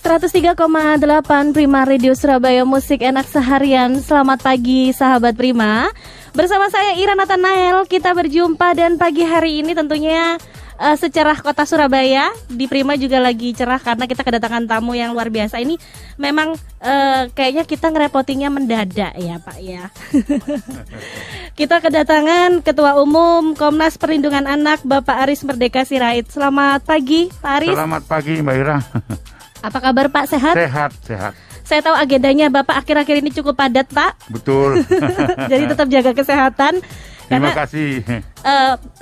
103,8 Prima Radio Surabaya, musik enak seharian. Selamat pagi sahabat Prima. Bersama saya Ira Nathanael, kita berjumpa dan pagi hari ini tentunya secerah kota Surabaya. Di Prima juga lagi cerah karena kita kedatangan tamu yang luar biasa. Ini memang kayaknya kita ngerepotinya mendadak ya Pak ya. Kita kedatangan Ketua Umum Komnas Perlindungan Anak Bapak Aris Merdeka Sirait. Selamat pagi Pak Aris. Selamat pagi Mbak Ira. Apa kabar Pak, sehat? Sehat. Saya tahu agendanya Bapak akhir-akhir ini cukup padat Pak. Betul. Jadi tetap jaga kesehatan. Terima kasih.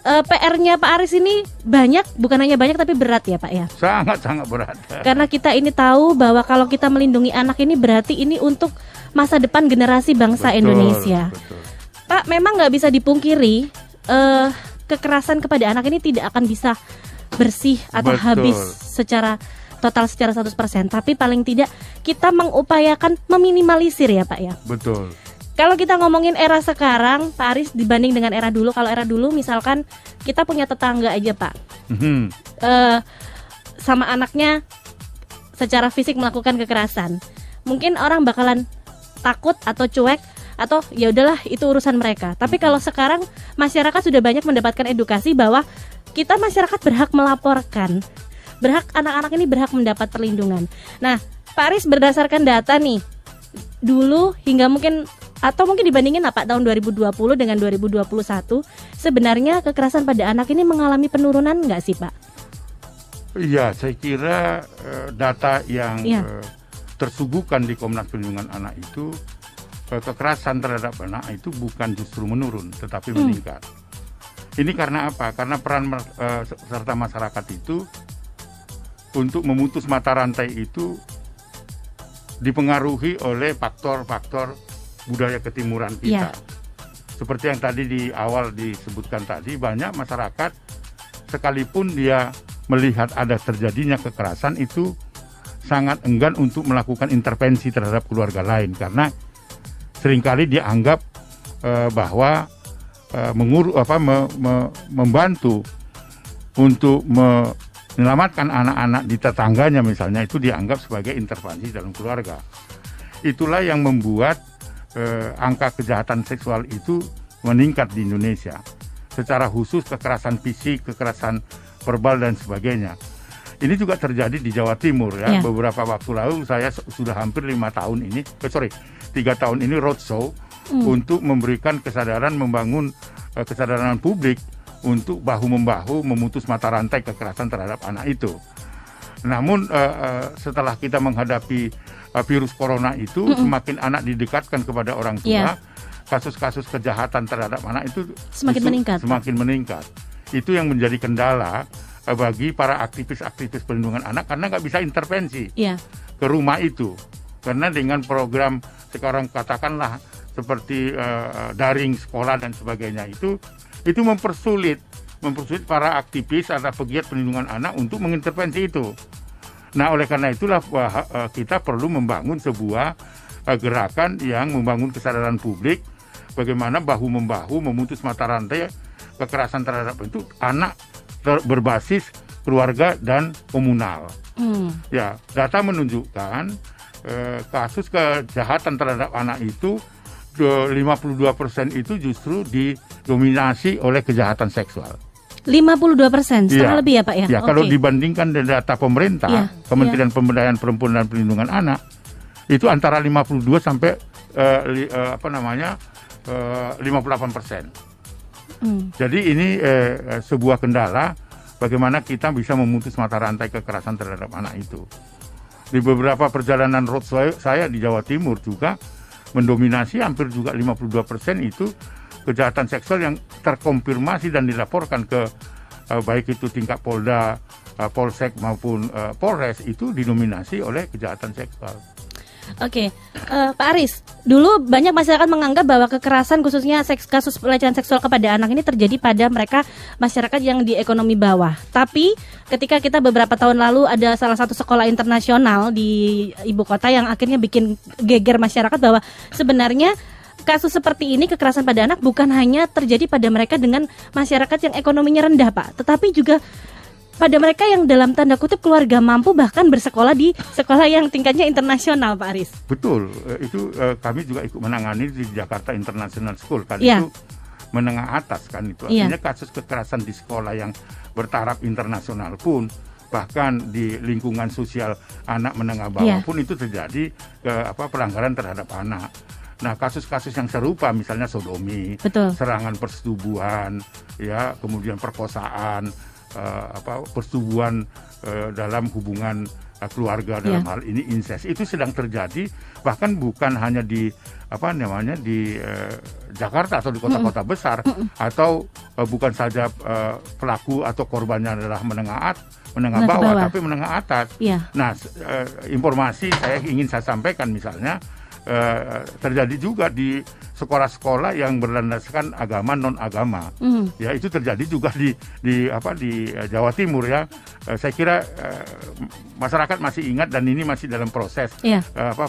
PR-nya Pak Aris ini banyak, bukan hanya banyak tapi berat ya Pak ya. Sangat berat. Karena kita ini tahu bahwa kalau kita melindungi anak ini berarti ini untuk masa depan generasi bangsa Indonesia. Betul. Pak, memang nggak bisa dipungkiri kekerasan kepada anak ini tidak akan bisa bersih atau habis secara total secara 100%, tapi paling tidak kita mengupayakan meminimalisir ya Pak ya. Betul. Kalau kita ngomongin era sekarang, Pak Aris, dibanding dengan era dulu, kalau era dulu misalkan kita punya tetangga aja Pak, sama anaknya secara fisik melakukan kekerasan, mungkin orang bakalan takut atau cuek atau ya udahlah itu urusan mereka. Tapi kalau sekarang masyarakat sudah banyak mendapatkan edukasi bahwa kita masyarakat berhak melaporkan. Berhak, anak-anak ini berhak mendapat perlindungan. Nah, Pak Aris berdasarkan data nih, dulu hingga mungkin atau mungkin dibandingin Pak tahun 2020 dengan 2021, sebenarnya kekerasan pada anak ini mengalami penurunan nggak sih Pak? Iya, saya kira data yang tersuguhkan di Komnas Perlindungan Anak itu, kekerasan terhadap anak itu bukan justru menurun, tetapi meningkat. Ini karena apa? Karena peran serta masyarakat itu untuk memutus mata rantai itu dipengaruhi oleh faktor-faktor budaya ketimuran kita. Seperti yang tadi di awal disebutkan tadi, banyak masyarakat sekalipun dia melihat ada terjadinya kekerasan itu sangat enggan untuk melakukan intervensi terhadap keluarga lain karena seringkali dia anggap bahwa membantu untuk menyelamatkan anak-anak di tetangganya misalnya itu dianggap sebagai intervensi dalam keluarga. Itulah yang membuat angka kejahatan seksual itu meningkat di Indonesia. Secara khusus kekerasan fisik, kekerasan verbal dan sebagainya. Ini juga terjadi di Jawa Timur ya. Beberapa waktu lalu saya sudah hampir 3 tahun ini roadshow untuk memberikan kesadaran, membangun kesadaran publik untuk bahu-membahu memutus mata rantai kekerasan terhadap anak itu. Namun setelah kita menghadapi virus corona itu, semakin anak didekatkan kepada orang tua, kasus-kasus kejahatan terhadap anak itu semakin meningkat. Itu yang menjadi kendala bagi para aktivis-aktivis perlindungan anak karena nggak bisa intervensi ke rumah itu. Karena dengan program sekarang katakanlah seperti daring sekolah dan sebagainya itu mempersulit para aktivis atau pegiat perlindungan anak untuk mengintervensi itu. Nah, oleh karena itulah kita perlu membangun sebuah gerakan yang membangun kesadaran publik bagaimana bahu-membahu memutus mata rantai kekerasan terhadap itu anak berbasis keluarga dan komunal. Ya, data menunjukkan kasus kejahatan terhadap anak itu 52% itu justru didominasi oleh kejahatan seksual. 52%, setengah lebih ya Pak ya? Kalau dibandingkan dengan data pemerintah, Kementerian Pemberdayaan Perempuan dan Perlindungan Anak, itu antara 52 sampai 58%. Jadi ini sebuah kendala bagaimana kita bisa memutus mata rantai kekerasan terhadap anak itu. Di beberapa perjalanan roadshow saya di Jawa Timur juga mendominasi hampir juga 52% itu kejahatan seksual yang terkonfirmasi dan dilaporkan ke baik itu tingkat Polda, Polsek maupun Polres itu didominasi oleh kejahatan seksual. Oke, Pak Aris, dulu banyak masyarakat menganggap bahwa kekerasan khususnya kasus pelecehan seksual kepada anak ini terjadi pada mereka masyarakat yang di ekonomi bawah. Tapi ketika kita beberapa tahun lalu ada salah satu sekolah internasional di ibu kota yang akhirnya bikin geger masyarakat bahwa sebenarnya kasus seperti ini kekerasan pada anak bukan hanya terjadi pada mereka dengan masyarakat yang ekonominya rendah Pak, tetapi juga pada mereka yang dalam tanda kutip keluarga mampu bahkan bersekolah di sekolah yang tingkatnya internasional, Pak Aris. Betul, itu kami juga ikut menangani di Jakarta International School kan, Iya. itu menengah atas kan, itu artinya kasus kekerasan di sekolah yang bertaraf internasional pun, bahkan di lingkungan sosial anak menengah bawah pun itu terjadi pelanggaran terhadap anak. Nah, kasus-kasus yang serupa misalnya sodomi, serangan persetubuhan, ya, kemudian perkosaan, persetubuhan dalam hubungan keluarga, dalam hal ini incest, itu sedang terjadi, bahkan bukan hanya di di Jakarta atau di kota-kota besar, atau bukan saja pelaku atau korbannya adalah menengah bawah, tapi menengah atas. Nah, informasi saya ingin saya sampaikan misalnya terjadi juga di sekolah-sekolah yang berlandaskan agama non agama. Ya, itu terjadi juga di Jawa Timur, ya. Saya kira masyarakat masih ingat dan ini masih dalam proses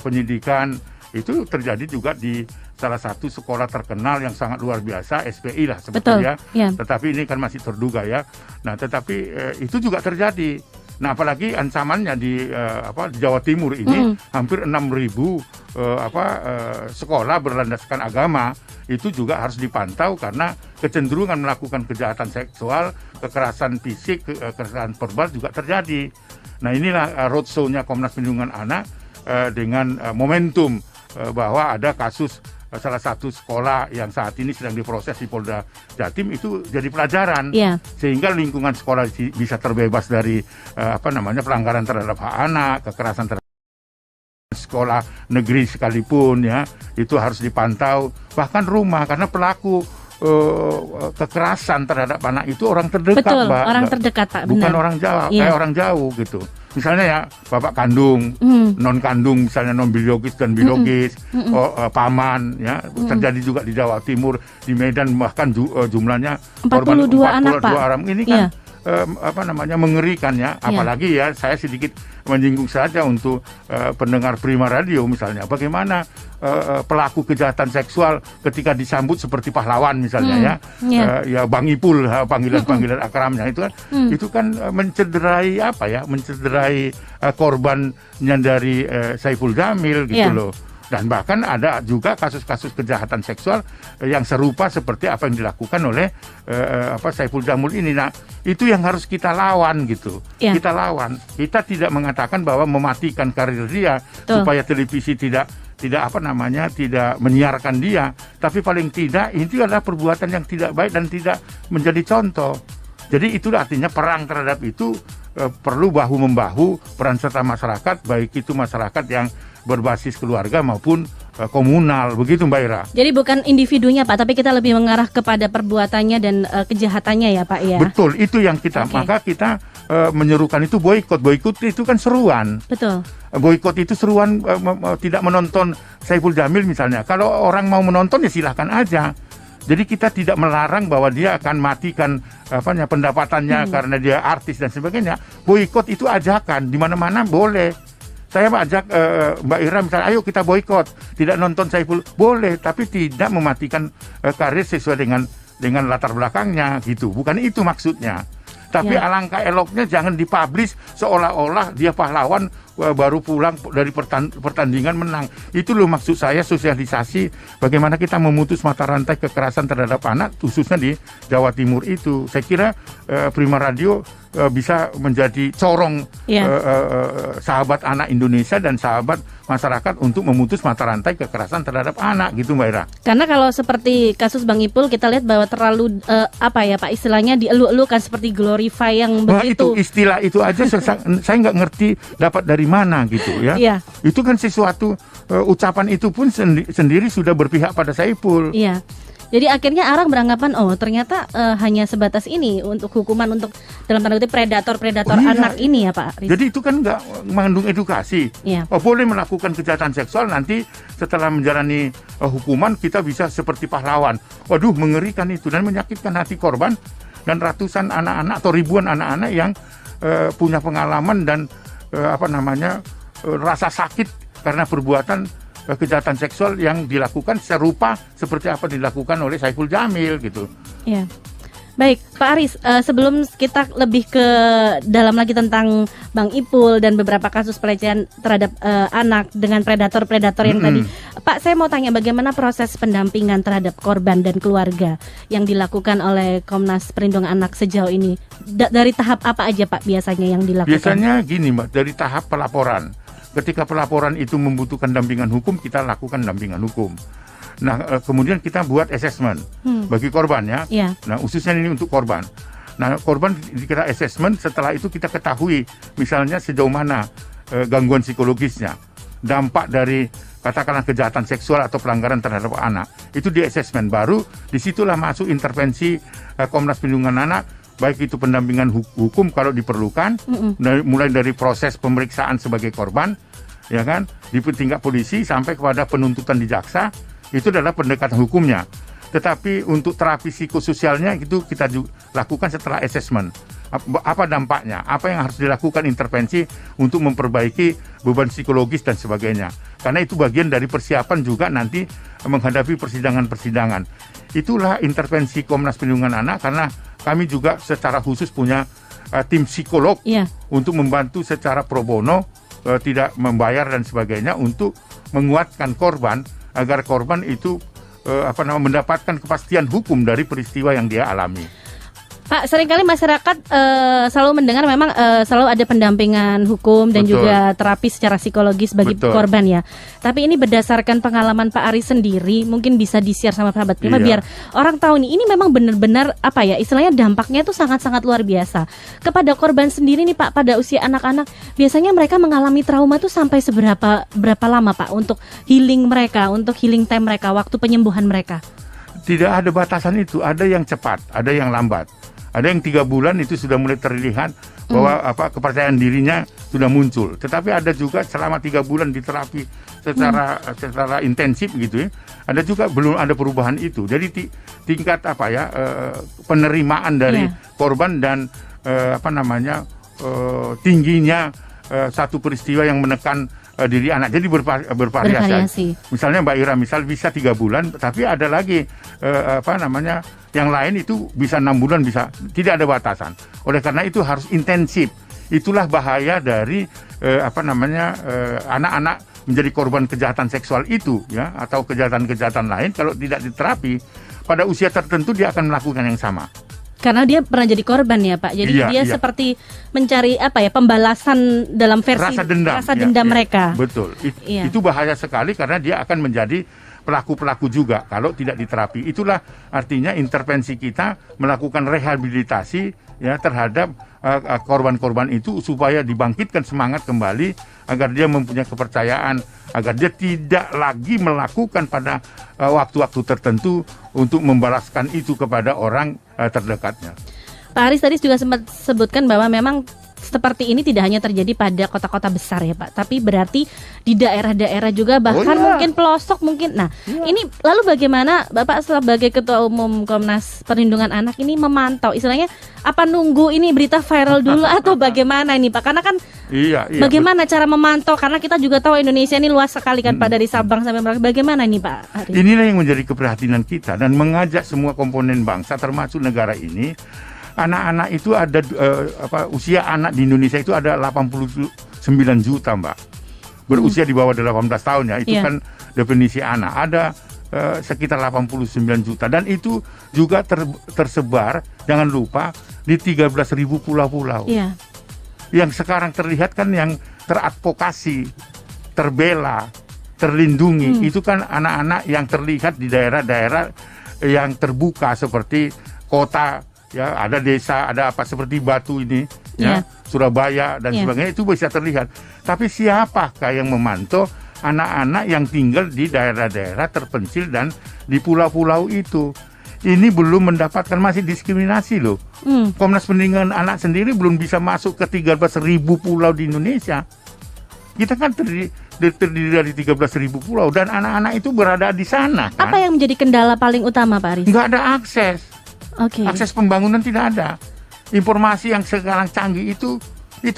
penyidikan. Itu terjadi juga di salah satu sekolah terkenal yang sangat luar biasa, SPI lah sebetulnya. Tetapi ini kan masih terduga, ya. Nah, tetapi itu juga terjadi. Nah, apalagi ancamannya di Jawa Timur ini hampir 6.000 sekolah berlandaskan agama, itu juga harus dipantau karena kecenderungan melakukan kejahatan seksual, kekerasan fisik, kekerasan verbal juga terjadi. Nah, inilah roadshow-nya Komnas Perlindungan Anak dengan momentum bahwa ada kasus salah satu sekolah yang saat ini sedang diproses di Polda Jatim, itu jadi pelajaran, sehingga lingkungan sekolah bisa terbebas dari pelanggaran terhadap hak anak, kekerasan terhadap sekolah negeri sekalipun, ya, itu harus dipantau, bahkan rumah, karena pelaku kekerasan terhadap anak itu orang terdekat, Mbak. Orang terdekat, Pak. Bukan benar. Orang Jawa, kayak orang jauh gitu. Misalnya ya bapak kandung, non kandung, misalnya non biologis dan biologis, paman, ya, terjadi juga di Jawa Timur, di Medan bahkan jumlahnya 42 anak, Pak. Orang. Ini kan mengerikan, ya. Apalagi ya, saya sedikit menyinggung saja untuk pendengar Prima Radio misalnya, bagaimana pelaku kejahatan seksual ketika disambut seperti pahlawan misalnya, ya Bang Ipul, panggilan akramnya itu kan, itu kan mencederai mencederai korbannya dari Saiful Jamil gitu loh. Dan bahkan ada juga kasus-kasus kejahatan seksual yang serupa seperti apa yang dilakukan oleh Saiful Jamil ini. Nah, itu yang harus kita lawan gitu. Kita lawan. Kita tidak mengatakan bahwa mematikan karir dia supaya televisi tidak menyiarkan dia, tapi paling tidak itu adalah perbuatan yang tidak baik dan tidak menjadi contoh. Jadi itulah artinya perang terhadap itu perlu bahu-membahu, peran serta masyarakat, baik itu masyarakat yang berbasis keluarga maupun komunal, begitu Mbak Ira. Jadi bukan individunya, Pak, tapi kita lebih mengarah kepada perbuatannya dan kejahatannya, ya Pak, ya. Betul, itu yang kita, maka kita menyerukan itu boikot. Boikot itu kan seruan. Betul. Boikot itu seruan, tidak menonton Saiful Jamil misalnya. Kalau orang mau menonton ya silahkan aja. Jadi kita tidak melarang bahwa dia akan matikan pendapatannya karena dia artis dan sebagainya. Boikot itu ajakan, di mana-mana boleh. Saya ajak Mbak Ira misalnya, ayo kita boikot, tidak nonton Saiful, boleh, tapi tidak mematikan karir sesuai dengan latar belakangnya gitu. Bukan itu maksudnya. Tapi alangkah eloknya jangan dipublish seolah-olah dia pahlawan baru pulang dari pertandingan menang. Itu loh maksud saya, sosialisasi bagaimana kita memutus mata rantai kekerasan terhadap anak khususnya di Jawa Timur itu. Saya kira Prima Radio bisa menjadi corong sahabat anak Indonesia dan sahabat masyarakat untuk memutus mata rantai kekerasan terhadap anak gitu Mbak Ira. Karena kalau seperti kasus Bang Ipul kita lihat bahwa terlalu Pak istilahnya dielu-elukan seperti glorify yang begitu. Itu istilah itu aja saya nggak ngerti dapat dari mana gitu ya. Itu kan sesuatu ucapan itu pun sendiri sudah berpihak pada Saiful. Iya. Jadi akhirnya orang beranggapan ternyata hanya sebatas ini untuk hukuman untuk dalam tanda kutip predator anak ini ya Pak Aris. Jadi itu kan nggak mengandung edukasi. Boleh melakukan kejahatan seksual, nanti setelah menjalani hukuman kita bisa seperti pahlawan. Waduh, mengerikan itu dan menyakitkan hati korban dan ratusan anak-anak atau ribuan anak-anak yang punya pengalaman dan rasa sakit karena perbuatan kejahatan seksual yang dilakukan serupa seperti apa dilakukan oleh Saiful Jamil gitu. Iya. Baik, Pak Aris, sebelum kita lebih ke dalam lagi tentang Bang Ipul dan beberapa kasus pelecehan terhadap anak dengan predator-predator yang tadi, Pak, saya mau tanya bagaimana proses pendampingan terhadap korban dan keluarga yang dilakukan oleh Komnas Perlindungan Anak sejauh ini? Dari tahap apa aja, Pak, biasanya yang dilakukan? Biasanya gini, Mbak, dari tahap pelaporan. Ketika pelaporan itu membutuhkan dampingan hukum, kita lakukan dampingan hukum. Nah, kemudian kita buat assessment bagi korban ya. Yeah. Nah, khususnya ini untuk korban. Nah, korban kita assessment, setelah itu kita ketahui misalnya sejauh mana gangguan psikologisnya, dampak dari katakanlah kejahatan seksual atau pelanggaran terhadap anak. Itu di assessment, baru disitulah masuk intervensi Komnas Perlindungan Anak, baik itu pendampingan hukum kalau diperlukan, mulai dari proses pemeriksaan sebagai korban, ya kan, di tingkat polisi sampai kepada penuntutan di jaksa. Itu adalah pendekatan hukumnya. Tetapi untuk terapi psikososialnya itu kita lakukan setelah assessment. Apa dampaknya? Apa yang harus dilakukan intervensi untuk memperbaiki beban psikologis dan sebagainya. Karena itu bagian dari persiapan juga nanti menghadapi persidangan-persidangan. Itulah intervensi Komnas Perlindungan Anak, karena kami juga secara khusus punya tim psikolog untuk membantu secara pro bono, tidak membayar dan sebagainya, untuk menguatkan korban agar korban itu mendapatkan kepastian hukum dari peristiwa yang dia alami. Pak, seringkali masyarakat selalu mendengar memang selalu ada pendampingan hukum dan juga terapi secara psikologis bagi korban ya. Tapi ini berdasarkan pengalaman Pak Aris sendiri, mungkin bisa di-share sama sahabat Prima biar orang tahu nih, ini memang benar-benar apa ya, istilahnya dampaknya itu sangat-sangat luar biasa. Kepada korban sendiri nih Pak, pada usia anak-anak, biasanya mereka mengalami trauma itu sampai berapa lama Pak untuk healing mereka, untuk healing time mereka, waktu penyembuhan mereka? Tidak ada batasan itu, ada yang cepat, ada yang lambat. Ada yang 3 bulan itu sudah mulai terlihat bahwa kepercayaan dirinya sudah muncul. Tetapi ada juga selama 3 bulan diterapi secara intensif gitu ya. Ada juga belum ada perubahan itu. Jadi tingkat penerimaan dari korban dan tingginya satu peristiwa yang menekan diri anak. Jadi bervariasi. Misalnya Mbak Ira bisa 3 bulan, tapi ada lagi yang lain itu bisa 6 bulan, bisa, tidak ada batasan. Oleh karena itu harus intensif. Itulah bahaya dari anak-anak menjadi korban kejahatan seksual itu ya, atau kejahatan-kejahatan lain. Kalau tidak diterapi pada usia tertentu, dia akan melakukan yang sama. Karena dia pernah jadi korban ya Pak. Jadi dia seperti mencari pembalasan dalam versi rasa dendam mereka. Betul. Itu bahaya sekali karena dia akan menjadi pelaku-pelaku juga kalau tidak diterapi. Itulah artinya intervensi kita melakukan rehabilitasi ya terhadap korban-korban itu, supaya dibangkitkan semangat kembali agar dia mempunyai kepercayaan, agar dia tidak lagi melakukan pada waktu-waktu tertentu untuk membalaskan itu kepada orang terdekatnya. Pak Aris tadi juga sempat sebutkan bahwa memang seperti ini tidak hanya terjadi pada kota-kota besar ya Pak, tapi berarti di daerah-daerah juga, bahkan mungkin pelosok mungkin. Nah, ini lalu bagaimana Bapak sebagai Ketua Umum Komnas Perlindungan Anak ini memantau, istilahnya apa nunggu ini berita viral dulu atau bagaimana ini Pak? Karena kan bagaimana cara memantau, karena kita juga tahu Indonesia ini luas sekali kan Pak, dari Sabang sampai Merauke. Bagaimana ini Pak Aris? Inilah yang menjadi keprihatinan kita dan mengajak semua komponen bangsa termasuk negara ini. Anak-anak itu ada usia anak di Indonesia itu ada 89 juta Mbak. Berusia di bawah 18 tahun ya. Itu kan definisi anak. Ada sekitar 89 juta, dan itu juga tersebar, jangan lupa, di 13.000 pulau-pulau. Yang sekarang terlihat kan yang teradvokasi, terbela, terlindungi, itu kan anak-anak yang terlihat di daerah-daerah yang terbuka seperti kota. Ya, ada desa, ada seperti Batu ini, Surabaya dan sebagainya, itu bisa terlihat. Tapi siapakah yang memantau anak-anak yang tinggal di daerah-daerah terpencil dan di pulau-pulau itu? Ini belum mendapatkan, masih diskriminasi loh. Komnas Perlindungan Anak sendiri belum bisa masuk ke 13.000 pulau di Indonesia. Kita kan terdiri dari 13.000 pulau, dan anak-anak itu berada di sana kan? Apa yang menjadi kendala paling utama Pak Aris? Nggak ada akses. Akses pembangunan tidak ada. Informasi yang sekarang canggih itu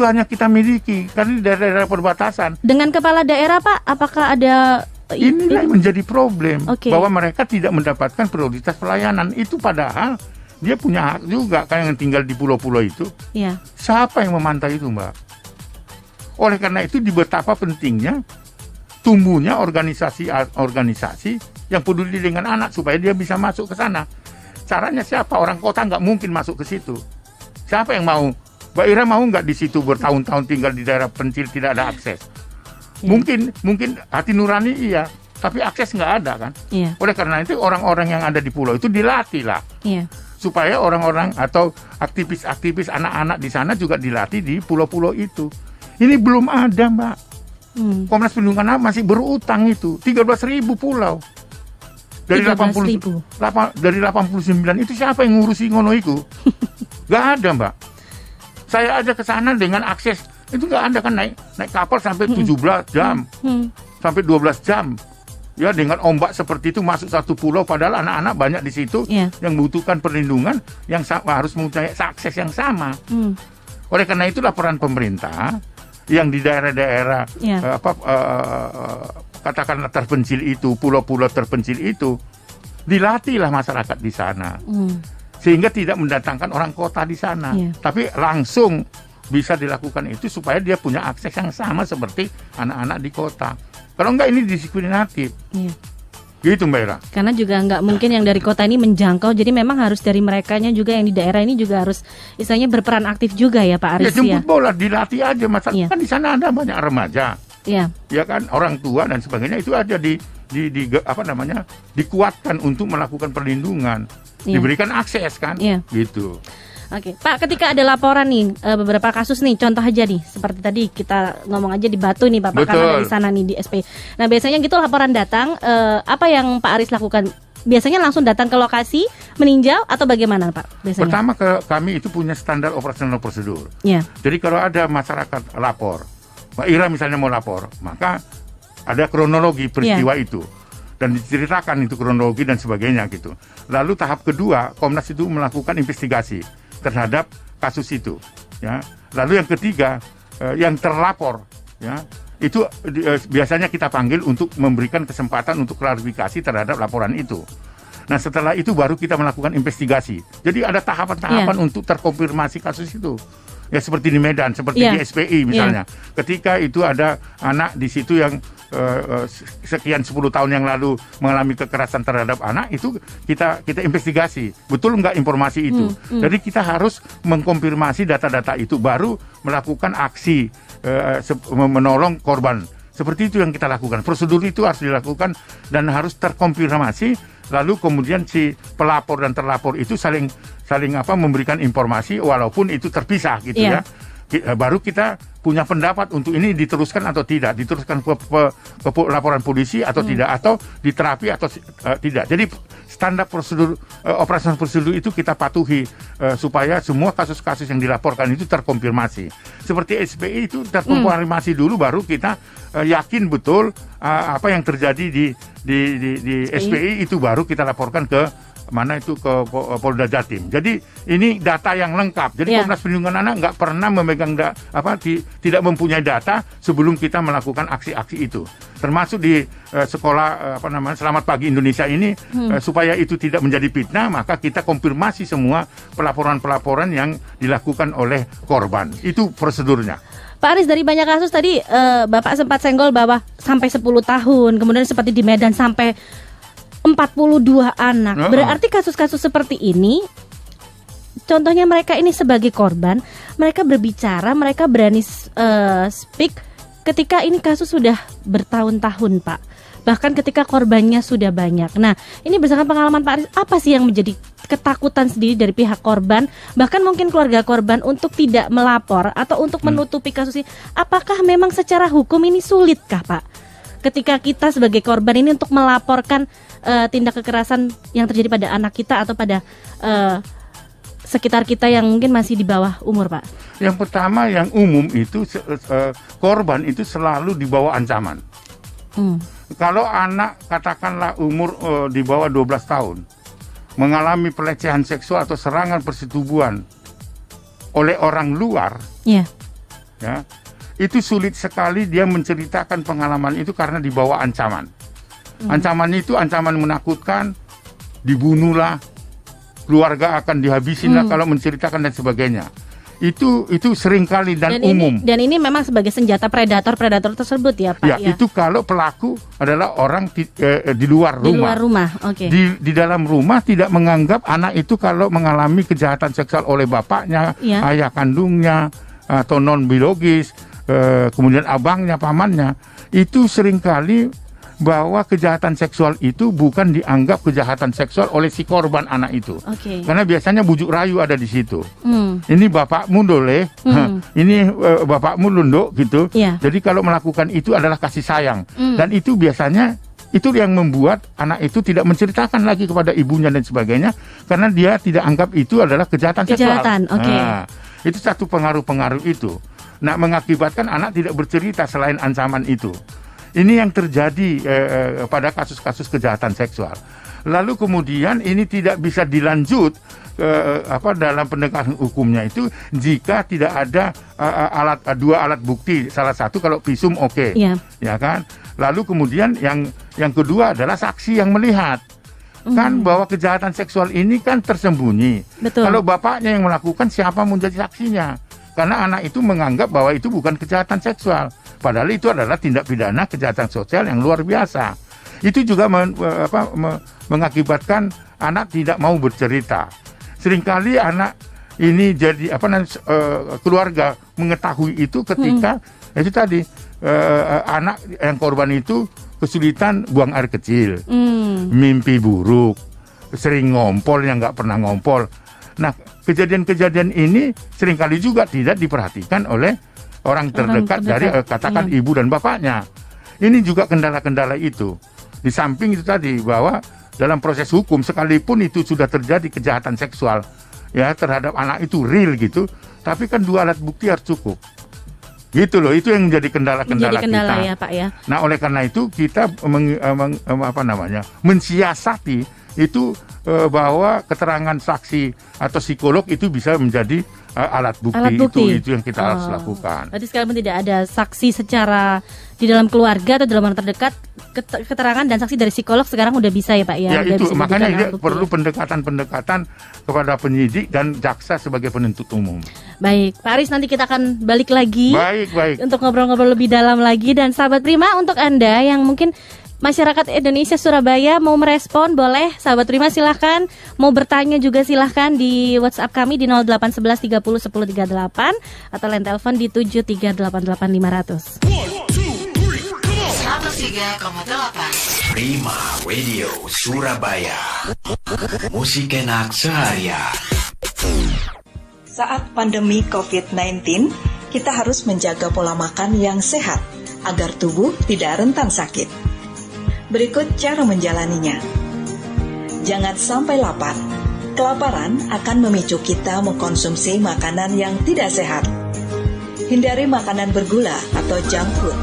hanya kita miliki karena di daerah-daerah perbatasan. Dengan kepala daerah Pak, apakah ada inilah yang menjadi problem, bahwa mereka tidak mendapatkan prioritas pelayanan. Itu padahal dia punya hak juga kan yang tinggal di pulau-pulau itu. Iya. Siapa yang memantau itu, Mbak? Oleh karena itu di betapa pentingnya tumbuhnya organisasi yang peduli dengan anak supaya dia bisa masuk ke sana. Caranya siapa? Orang kota nggak mungkin masuk ke situ. Siapa yang mau? Mbak Ira mau nggak di situ bertahun-tahun tinggal di daerah pencil tidak ada akses? Iya. Mungkin hati nurani iya, tapi akses nggak ada kan? Iya. Oleh karena itu orang-orang yang ada di pulau itu dilatih lah. Iya. Supaya orang-orang atau aktivis-aktivis anak-anak di sana juga dilatih di pulau-pulau itu. Ini belum ada, Mbak. Komnas Perlindungan Anak masih berutang itu 13.000 pulau. Dari 89 itu siapa yang ngurusi ngono itu? Gak ada, Mbak. Saya aja ke sana dengan akses itu gak ada kan, naik kapal sampai 17 jam. Sampai 12 jam. Ya, dengan ombak seperti itu masuk satu pulau, padahal anak-anak banyak di situ yang membutuhkan perlindungan, yang harus mempunyai akses yang sama. Oleh karena itu laporan pemerintah yang di daerah-daerah katakanlah terpencil itu, pulau-pulau terpencil itu, dilatihlah masyarakat di sana, sehingga tidak mendatangkan orang kota di sana, tapi langsung bisa dilakukan itu supaya dia punya akses yang sama seperti anak-anak di kota. Kalau enggak ini diskriminatif. Gitu, Mbak Ira. Karena juga nggak mungkin yang dari kota ini menjangkau, jadi memang harus dari merekanya juga yang di daerah ini juga harus istilahnya berperan aktif juga ya Pak Aris. Ya jemput bola, dilatih aja masyarakat. Kan di sana ada banyak remaja. Iya. Ya kan, orang tua dan sebagainya itu aja dikuatkan untuk melakukan perlindungan. Diberikan akses kan? Gitu. Oke, Pak, ketika ada laporan nih beberapa kasus nih, contoh aja nih, seperti tadi kita ngomong aja di Batu nih Bapak, karena dari sana nih di SP. Nah biasanya gitu laporan datang, apa yang Pak Aris lakukan? Biasanya langsung datang ke lokasi, meninjau atau bagaimana Pak? Biasanya? Pertama kami itu punya standar operasional prosedur. Jadi kalau ada masyarakat lapor, Mbak Ira misalnya mau lapor, maka ada kronologi peristiwa itu. Dan diceritakan itu kronologi dan sebagainya gitu. Lalu tahap kedua, Komnas itu melakukan investigasi terhadap kasus itu, ya. Lalu yang ketiga, yang terlapor, ya, itu biasanya kita panggil untuk memberikan kesempatan untuk klarifikasi terhadap laporan itu. Nah setelah itu baru kita melakukan investigasi. Jadi ada tahapan-tahapan untuk terkonfirmasi kasus itu. Ya seperti di Medan, seperti di SPI misalnya. Ketika itu ada anak di situ yang sekian 10 tahun yang lalu mengalami kekerasan terhadap anak, itu kita investigasi. Betul nggak informasi itu? Jadi kita harus mengkonfirmasi data-data itu, baru melakukan aksi menolong korban. Seperti itu yang kita lakukan. Prosedur itu harus dilakukan dan harus terkonfirmasi. Lalu kemudian si pelapor dan terlapor itu saling memberikan informasi walaupun itu terpisah gitu ya. Baru kita punya pendapat untuk ini diteruskan atau tidak, diteruskan ke laporan polisi atau tidak, atau diterapi atau tidak. Jadi standar prosedur operasional prosedur itu kita patuhi supaya semua kasus-kasus yang dilaporkan itu terkonfirmasi. Seperti SPI itu terkonfirmasi dulu, baru kita yakin betul apa yang terjadi di SPI itu, baru kita laporkan ke mana itu ke Polda Jatim. Jadi ini data yang lengkap. Jadi Komnas Perlindungan Anak nggak pernah memegang tidak mempunyai data sebelum kita melakukan aksi-aksi itu. Termasuk di sekolah Selamat Pagi Indonesia ini, supaya itu tidak menjadi fitnah, maka kita konfirmasi semua pelaporan-pelaporan yang dilakukan oleh korban. Itu prosedurnya. Pak Aris, dari banyak kasus tadi Bapak sempat senggol bahwa sampai 10 tahun, kemudian seperti di Medan sampai 42 anak. Berarti kasus-kasus seperti ini, contohnya mereka ini sebagai korban, mereka berbicara, mereka berani speak ketika ini kasus sudah bertahun-tahun, Pak. Bahkan ketika korbannya sudah banyak. Nah, ini berdasarkan pengalaman Pak Aris, apa sih yang menjadi ketakutan sendiri dari pihak korban, bahkan mungkin keluarga korban, untuk tidak melapor atau untuk menutupi kasus ini? Apakah memang secara hukum ini sulitkah, Pak, ketika kita sebagai korban ini untuk melaporkan tindak kekerasan yang terjadi pada anak kita atau pada sekitar kita yang mungkin masih di bawah umur, Pak? Yang pertama, yang umum itu korban itu selalu di bawah ancaman. Kalau anak katakanlah umur di bawah 12 tahun mengalami pelecehan seksual atau serangan persetubuhan oleh orang luar, ya, itu sulit sekali dia menceritakan pengalaman itu karena di bawah ancaman. Ancaman itu ancaman menakutkan, dibunuhlah, keluarga akan dihabisin lah kalau menceritakan dan sebagainya. Itu seringkali dan umum. Dan ini memang sebagai senjata predator tersebut ya Pak. Ya, itu kalau pelaku adalah orang di luar rumah. Di luar rumah, oke. Di dalam rumah tidak menganggap anak itu kalau mengalami kejahatan seksual oleh bapaknya, ayah kandungnya, atau non biologis, kemudian abangnya, pamannya, itu seringkali bahwa kejahatan seksual itu bukan dianggap kejahatan seksual oleh si korban anak itu. Karena biasanya bujuk rayu ada di situ. Ini bapakmu dole, ini bapakmu lunduk gitu. Jadi kalau melakukan itu adalah kasih sayang. Dan itu biasanya itu yang membuat anak itu tidak menceritakan lagi kepada ibunya dan sebagainya karena dia tidak anggap itu adalah kejahatan seksual. Nah, itu satu pengaruh-pengaruh itu. Nah, mengakibatkan anak tidak bercerita selain ancaman itu. Ini yang terjadi pada kasus-kasus kejahatan seksual. Lalu kemudian ini tidak bisa dilanjut dalam pendekatan hukumnya itu jika tidak ada dua alat bukti. Salah satu kalau visum ya kan. Lalu kemudian yang kedua adalah saksi yang melihat. Kan bahwa kejahatan seksual ini kan tersembunyi. Betul. Kalau bapaknya yang melakukan, siapa menjadi saksinya? Karena anak itu menganggap bahwa itu bukan kejahatan seksual. Padahal itu adalah tindak pidana kejahatan sosial yang luar biasa. Itu juga mengakibatkan anak tidak mau bercerita. Seringkali anak ini jadi keluarga mengetahui itu ketika itu tadi anak yang korban itu kesulitan buang air kecil, mimpi buruk, sering ngompol yang nggak pernah ngompol. Nah, kejadian-kejadian ini seringkali juga tidak diperhatikan oleh orang terdekat dari katakan ibu dan bapaknya. Ini juga kendala-kendala itu. Di samping itu tadi bahwa dalam proses hukum sekalipun itu sudah terjadi kejahatan seksual ya terhadap anak itu real gitu, tapi kan dua alat bukti harus cukup. Gitu loh, itu yang menjadi kendala-kendala kita. Ya, Pak ya. Nah, oleh karena itu kita mensiasati itu bahwa keterangan saksi atau psikolog itu bisa menjadi alat bukti. Itu yang kita harus lakukan. Berarti sekalipun tidak ada saksi secara di dalam keluarga atau dalam orang terdekat, keterangan dan saksi dari psikolog sekarang udah bisa ya Pak ya. Ya itu makanya perlu pendekatan kepada penyidik dan jaksa sebagai penuntut umum. Baik, Pak Aris, nanti kita akan balik lagi. Baik. Untuk ngobrol-ngobrol lebih dalam lagi. Dan sahabat Prima, untuk Anda yang mungkin masyarakat Indonesia Surabaya mau merespon, boleh. Sahabat Prima silahkan. Mau bertanya juga silahkan di WhatsApp kami di 0811 30 10 38 atau line telepon di 7388500. 103,8 Prima Radio Surabaya. Musik enak seharian. Saat pandemi COVID-19, kita harus menjaga pola makan yang sehat agar tubuh tidak rentan sakit. Berikut cara menjalaninya. Jangan sampai lapar. Kelaparan akan memicu kita mengkonsumsi makanan yang tidak sehat. Hindari makanan bergula atau junk food.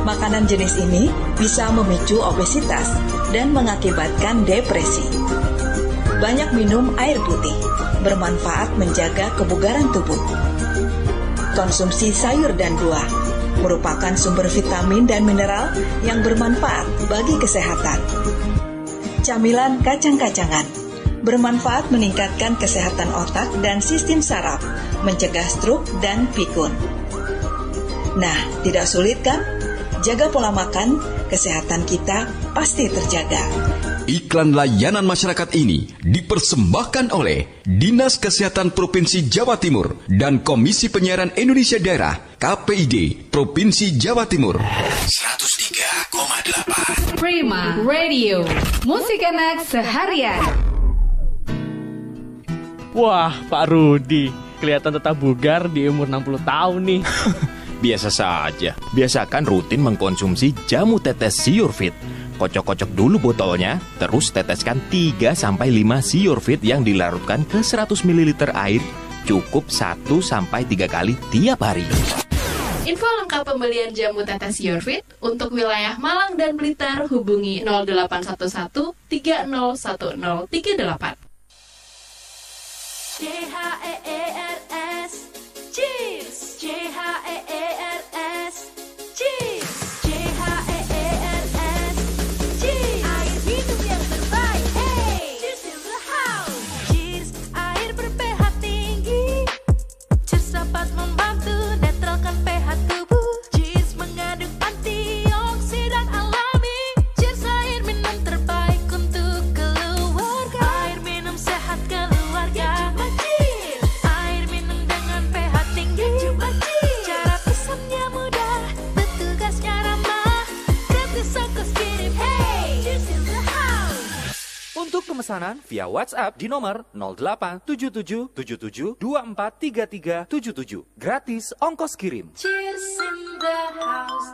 Makanan jenis ini bisa memicu obesitas dan mengakibatkan depresi. Banyak minum air putih, bermanfaat menjaga kebugaran tubuh. Konsumsi sayur dan buah merupakan sumber vitamin dan mineral yang bermanfaat bagi kesehatan. Camilan kacang-kacangan bermanfaat meningkatkan kesehatan otak dan sistem saraf, mencegah stroke dan pikun. Nah, tidak sulit kan? Jaga pola makan, kesehatan kita pasti terjaga. Iklan layanan masyarakat ini dipersembahkan oleh Dinas Kesehatan Provinsi Jawa Timur dan Komisi Penyiaran Indonesia Daerah KPID Provinsi Jawa Timur. 103,8 Prima Radio, musik enak seharian. Wah, Pak Rudi, kelihatan tetap bugar di umur 60 tahun nih. Biasa saja. Biasakan rutin mengkonsumsi jamu tetes Siurfit. Kocok-kocok dulu botolnya, terus teteskan 3-5 Siurfit yang dilarutkan ke 100 ml air, cukup 1-3 kali tiap hari. Info lengkap pembelian jamu tetes Siurfit untuk wilayah Malang dan Blitar hubungi 0811 301038. CHEERS Cheers, CHEERS Cheers, CHEERS Cheers, air minum yang terbaik. Hey, cheers in the house. Cheers, pemesanan via WhatsApp di nomor 087777243377. Gratis ongkos kirim. Cheers in the house.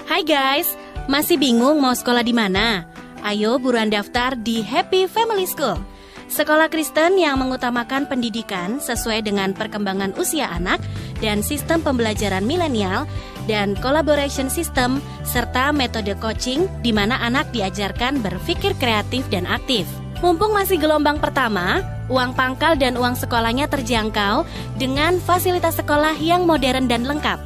Hai guys, masih bingung mau sekolah di mana? Ayo buruan daftar di Happy Family School. Sekolah Kristen yang mengutamakan pendidikan sesuai dengan perkembangan usia anak dan sistem pembelajaran milenial dan collaboration system serta metode coaching di mana anak diajarkan berpikir kreatif dan aktif. Mumpung masih gelombang pertama, uang pangkal dan uang sekolahnya terjangkau dengan fasilitas sekolah yang modern dan lengkap.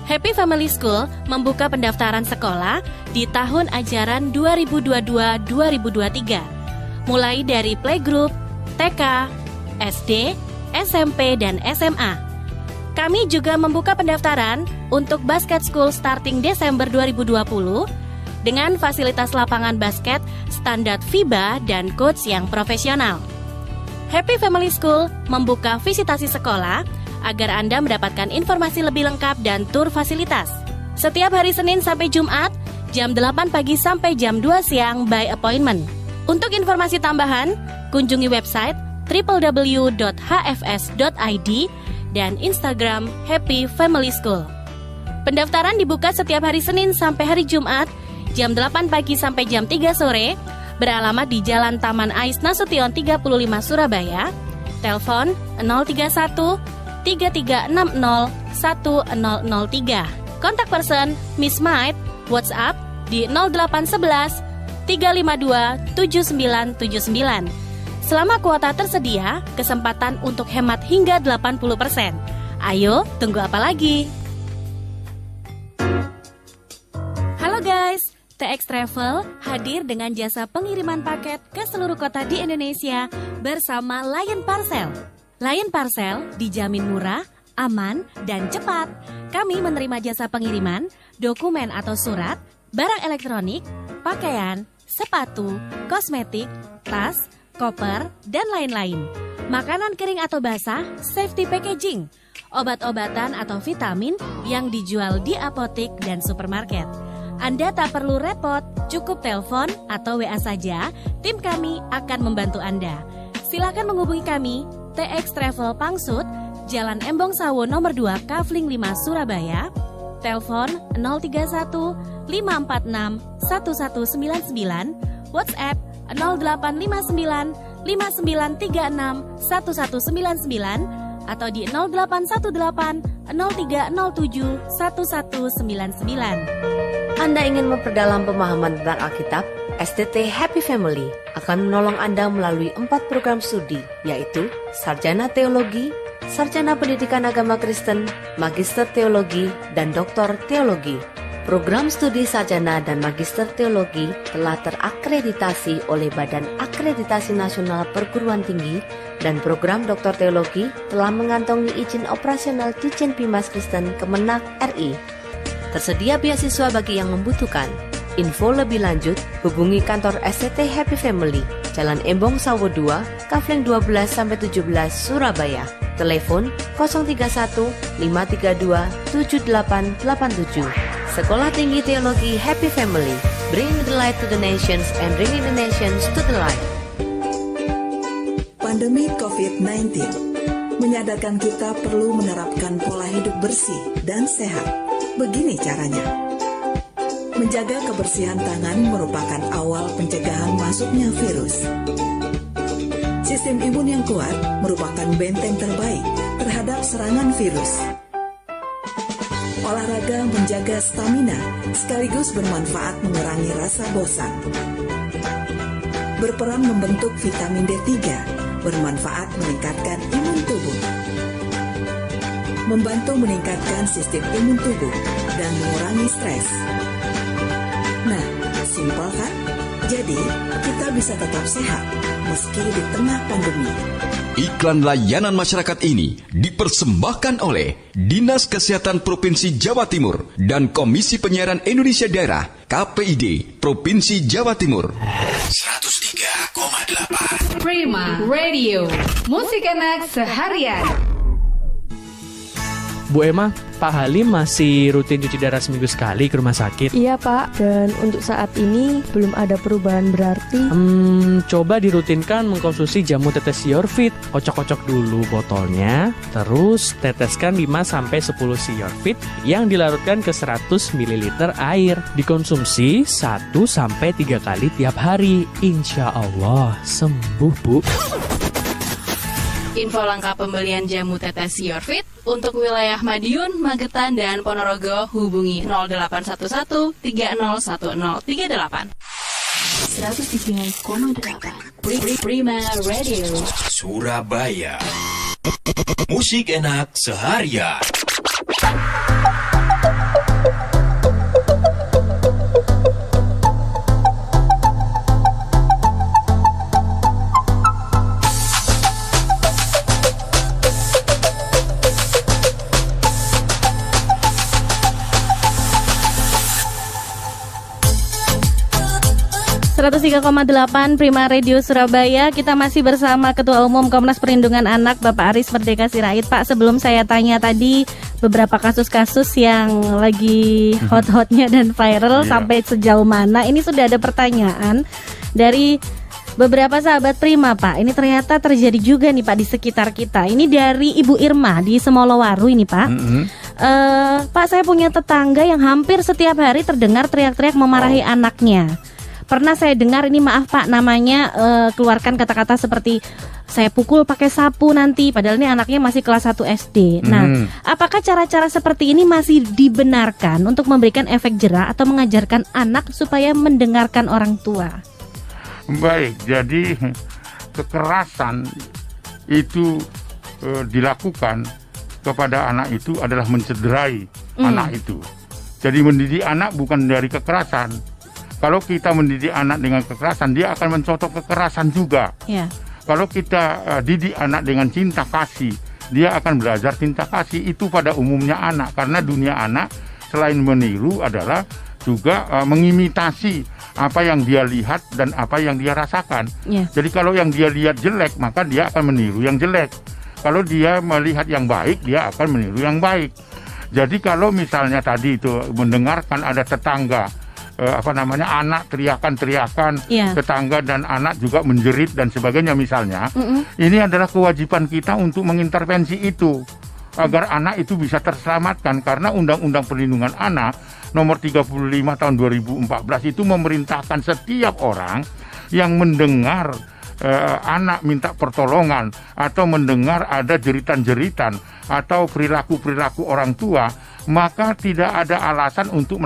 Happy Family School membuka pendaftaran sekolah di tahun ajaran 2022-2023. Mulai dari playgroup, TK, SD, SMP, dan SMA. Kami juga membuka pendaftaran untuk basket school starting Desember 2020 dengan fasilitas lapangan basket standar FIBA dan coach yang profesional. Happy Family School membuka visitasi sekolah agar Anda mendapatkan informasi lebih lengkap dan tur fasilitas. Setiap hari Senin sampai Jumat, jam 8 pagi sampai jam 2 siang by appointment. Untuk informasi tambahan, kunjungi website www.hfs.id dan Instagram Happy Family School. Pendaftaran dibuka setiap hari Senin sampai hari Jumat, jam 8 pagi sampai jam 3 sore, beralamat di Jalan Taman Ais Nasution 35 Surabaya. Telepon 031 3360 1003. Kontak person Miss Might, WhatsApp di 0811 352 7979. Selama kuota tersedia, kesempatan untuk hemat hingga 80%. Ayo, tunggu apa lagi? Halo guys, TX Travel hadir dengan jasa pengiriman paket ke seluruh kota di Indonesia bersama Lion Parcel. Lion Parcel dijamin murah, aman, dan cepat. Kami menerima jasa pengiriman, dokumen atau surat, barang elektronik, pakaian, sepatu, kosmetik, tas, koper, dan lain-lain. Makanan kering atau basah, safety packaging, obat-obatan atau vitamin yang dijual di apotek dan supermarket. Anda tak perlu repot, cukup telepon atau WA saja, tim kami akan membantu Anda. Silakan menghubungi kami, TX Travel Pangsut, Jalan Embong Sawo nomor 2, Kafling 5, Surabaya. Telepon 031 546 1199, WhatsApp 0859 5936 1199 atau di 0818 0307 1199. Anda ingin memperdalam pemahaman tentang Alkitab? STT Happy Family akan menolong Anda melalui 4 program studi, yaitu Sarjana Teologi, Sarjana Pendidikan Agama Kristen, Magister Teologi, dan Doktor Teologi. Program studi sarjana dan magister teologi telah terakreditasi oleh Badan Akreditasi Nasional Perguruan Tinggi, dan program doktor teologi telah mengantongi izin operasional Ditjen Bimas Kristen Kemenak RI. Tersedia beasiswa bagi yang membutuhkan. Info lebih lanjut, hubungi kantor STT Happy Family, Jalan Embong Sawo 2, Kafling 12-17, Surabaya. Telepon 031 532 7887. Sekolah Tinggi Teologi Happy Family, bring the light to the nations and bringing the nations to the light. Pandemi COVID-19 menyadarkan kita perlu menerapkan pola hidup bersih dan sehat. Begini caranya. Menjaga kebersihan tangan merupakan awal pencegahan masuknya virus. Sistem imun yang kuat merupakan benteng terbaik terhadap serangan virus. Olahraga menjaga stamina sekaligus bermanfaat mengurangi rasa bosan. Berperan membentuk vitamin D3, bermanfaat meningkatkan imun tubuh. Membantu meningkatkan sistem imun tubuh dan mengurangi stres. Nah, simpel kan? Jadi, kita bisa tetap sehat meski di tengah pandemi. Iklan layanan masyarakat ini dipersembahkan oleh Dinas Kesehatan Provinsi Jawa Timur dan Komisi Penyiaran Indonesia Daerah KPID Provinsi Jawa Timur. 103,8 Prima Radio, musik enak seharian. Bu Emma, Pak Halim masih rutin cuci darah seminggu sekali ke rumah sakit? Iya Pak, dan untuk saat ini belum ada perubahan berarti. Coba dirutinkan mengkonsumsi jamu tetes Siorfit. Kocok-kocok dulu botolnya, terus teteskan 5-10 Siorfit yang dilarutkan ke 100 ml air. Dikonsumsi 1-3 kali tiap hari. Insya Allah sembuh, Bu. Info lengkap pembelian jamu tetes Siorfit untuk wilayah Madiun, Magetan, dan Ponorogo hubungi 0811 301038. 103,8 Prima Radio Surabaya. Musik enak seharian. .8 Prima Radio Surabaya. Kita masih bersama Ketua Umum Komnas Perlindungan Anak Bapak Aris Merdeka Sirait. Pak, sebelum saya tanya tadi beberapa kasus-kasus yang lagi hot-hotnya dan viral sampai sejauh mana, ini sudah ada pertanyaan dari beberapa sahabat Prima, Pak. Ini ternyata terjadi juga nih, Pak, di sekitar kita. Ini dari Ibu Irma di Semolowaru ini, Pak. Pak, saya punya tetangga yang hampir setiap hari terdengar teriak-teriak memarahi anaknya. Pernah saya dengar ini, maaf Pak, namanya keluarkan kata-kata seperti saya pukul pakai sapu nanti, padahal ini anaknya masih kelas 1 SD. Nah, apakah cara-cara seperti ini masih dibenarkan untuk memberikan efek jera atau mengajarkan anak supaya mendengarkan orang tua? Baik, jadi kekerasan itu dilakukan kepada anak itu adalah mencederai anak itu. Jadi mendidik anak bukan dari kekerasan. Kalau kita mendidik anak dengan kekerasan, dia akan mencontoh kekerasan juga. Kalau kita didik anak dengan cinta kasih, dia akan belajar cinta kasih. Itu pada umumnya anak, karena dunia anak selain meniru adalah juga mengimitasi apa yang dia lihat dan apa yang dia rasakan. Jadi kalau yang dia lihat jelek, maka dia akan meniru yang jelek. Kalau dia melihat yang baik, dia akan meniru yang baik. Jadi kalau misalnya tadi itu mendengarkan ada tetangga anak teriakan-teriakan, tetangga dan anak juga menjerit dan sebagainya misalnya, ini adalah kewajiban kita untuk mengintervensi itu agar anak itu bisa terselamatkan, karena Undang-Undang Perlindungan Anak nomor 35 tahun 2014 itu memerintahkan setiap orang yang mendengar anak minta pertolongan atau mendengar ada jeritan-jeritan atau perilaku-perilaku orang tua, maka tidak ada alasan untuk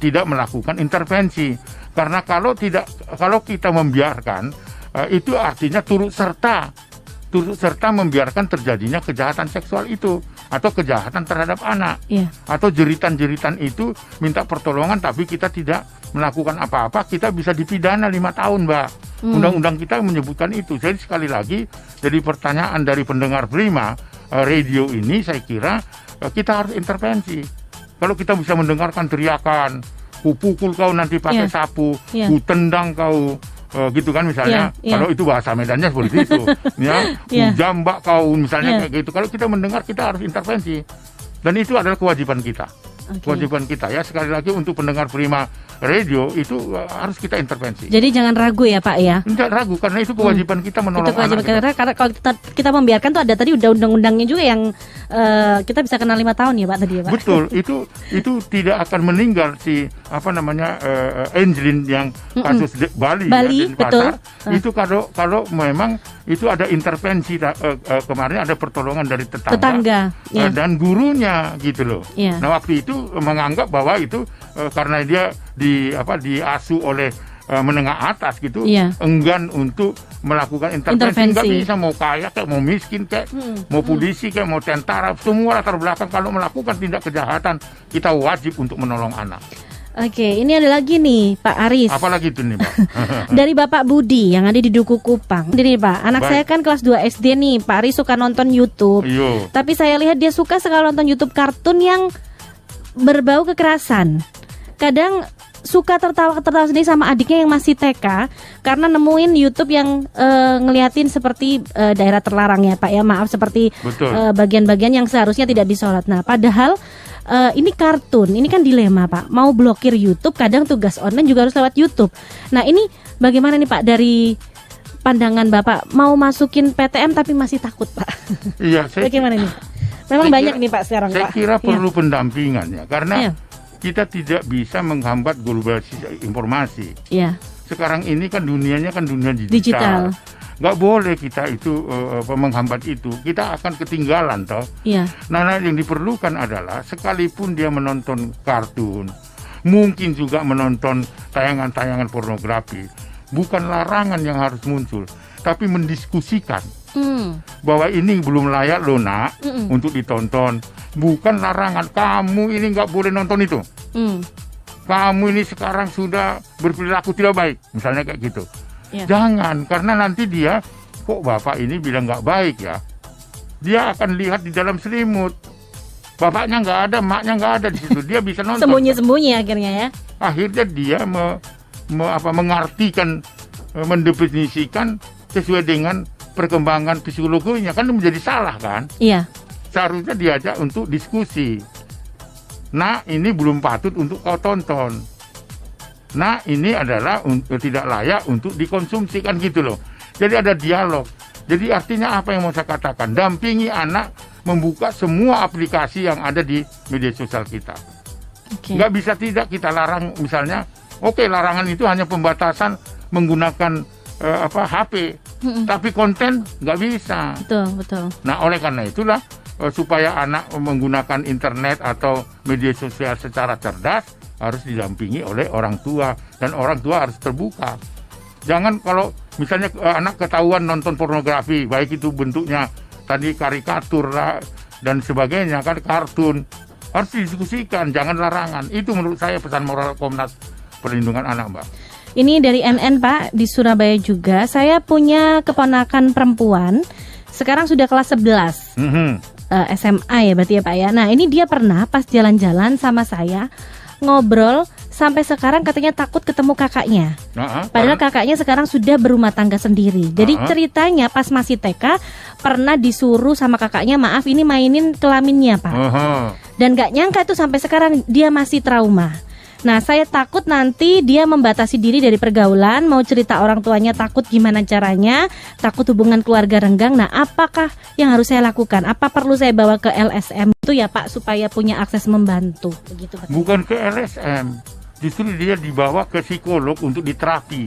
tidak melakukan intervensi. Karena kalau kita membiarkan, itu artinya turut serta membiarkan terjadinya kejahatan seksual itu atau kejahatan terhadap anak. Atau jeritan-jeritan itu minta pertolongan tapi kita tidak melakukan apa-apa, kita bisa dipidana 5 tahun, Mbak. Undang-undang kita menyebutkan itu. Jadi sekali lagi, jadi pertanyaan dari pendengar Prima Radio ini, saya kira kita harus intervensi. Kalau kita bisa mendengarkan teriakan, ku pukul kau nanti pakai sapu, ku tendang kau, gitu kan misalnya. Kalau itu bahasa Medannya seperti itu, ku jambak kau misalnya kayak gitu. Kalau kita mendengar, kita harus intervensi, dan itu adalah kewajiban kita. Kewajiban kita ya, sekali lagi untuk pendengar Prima Radio itu harus kita intervensi. Jadi jangan ragu ya Pak ya. Tidak ragu, karena itu kewajiban kita menolong anak. Karena kalau kita membiarkan tuh ada tadi undang-undangnya juga yang kita bisa kena 5 tahun ya Pak tadi ya Pak. Betul, itu tidak akan meninggal si Angelin yang kasus Bali ya, betul. Itu kalau memang itu ada intervensi kemarin ada pertolongan dari tetangga dan gurunya gitu loh. Nah waktu itu menganggap bahwa itu karena dia diasuh oleh menengah atas gitu, enggan untuk melakukan intervensi. Nggak bisa, mau kaya kayak mau miskin kayak mau polisi kayak mau tentara, semua latar belakang kalau melakukan tindak kejahatan kita wajib untuk menolong anak. Oke, ini ada lagi nih Pak Aris. Apalagi itu nih Pak? Dari Bapak Budi yang ada di Duku Kupang. Jadi Pak, anak saya kan kelas 2 SD nih. Pak Aris suka nonton YouTube. Tapi saya lihat dia suka sekali nonton YouTube kartun yang berbau kekerasan. Kadang suka tertawa sendiri sama adiknya yang masih TK karena nemuin YouTube yang ngeliatin seperti daerah terlarang ya Pak ya, maaf, seperti bagian-bagian yang seharusnya tidak disorot. Nah padahal ini kartun, ini kan dilema Pak, mau blokir YouTube, kadang tugas online juga harus lewat YouTube. Nah ini bagaimana nih Pak dari pandangan Bapak, mau masukin PTM tapi masih takut Pak? Iya, bagaimana nih? Memang banyak nih Pak sekarang Pak. Saya kira perlu pendampingan ya, karena kita tidak bisa menghambat globalisasi informasi. Iya. Sekarang ini kan dunianya kan dunia digital. Nggak boleh kita itu menghambat itu. Kita akan ketinggalan toh. Iya. Nah, yang diperlukan adalah sekalipun dia menonton kartun, mungkin juga menonton tayangan-tayangan pornografi, bukan larangan yang harus muncul, tapi mendiskusikan bahwa ini belum layak loh nak untuk ditonton. Bukan larangan, kamu ini nggak boleh nonton itu. Kamu ini sekarang sudah berperilaku tidak baik, misalnya kayak gitu. Jangan, karena nanti dia, kok bapak ini bilang nggak baik ya. Dia akan lihat di dalam selimut. Bapaknya nggak ada, maknya nggak ada di situ. Dia bisa nonton. Sembunyi-sembunyi akhirnya ya. Akhirnya dia mengartikan, mendefinisikan sesuai dengan perkembangan psikologinya, kan menjadi salah kan? Iya. Seharusnya diajak untuk diskusi. Nah, ini belum patut untuk kau tonton. Nah, ini adalah tidak layak untuk dikonsumsi, kan gitu loh. Jadi ada dialog. Jadi artinya apa yang mau saya katakan? Dampingi anak membuka semua aplikasi yang ada di media sosial kita. Nggak bisa tidak kita larang, misalnya, larangan itu hanya pembatasan menggunakan HP, tapi konten nggak bisa. Betul. Nah, oleh karena itulah supaya anak menggunakan internet atau media sosial secara cerdas harus didampingi oleh orang tua, dan orang tua harus terbuka. Jangan kalau misalnya anak ketahuan nonton pornografi, baik itu bentuknya tadi karikatur lah dan sebagainya, kan kartun, harus didiskusikan, jangan larangan. Itu menurut saya pesan moral Komnas Perlindungan Anak, Mbak. Ini dari NN Pak, di Surabaya juga. Saya punya keponakan perempuan, sekarang sudah kelas 11 SMA ya berarti ya Pak ya. Nah ini dia pernah pas jalan-jalan sama saya ngobrol, sampai sekarang katanya takut ketemu kakaknya. Padahal kakaknya sekarang sudah berumah tangga sendiri. Jadi ceritanya pas masih TK pernah disuruh sama kakaknya, maaf ini mainin kelaminnya Pak. Dan gak nyangka tuh sampai sekarang dia masih trauma. Nah saya takut nanti dia membatasi diri dari pergaulan, mau cerita orang tuanya takut gimana caranya, takut hubungan keluarga renggang. Nah apakah yang harus saya lakukan? Apa perlu saya bawa ke LSM itu ya Pak, supaya punya akses membantu? Begitu, Pak. Bukan ke LSM, justru dia dibawa ke psikolog untuk diterapi.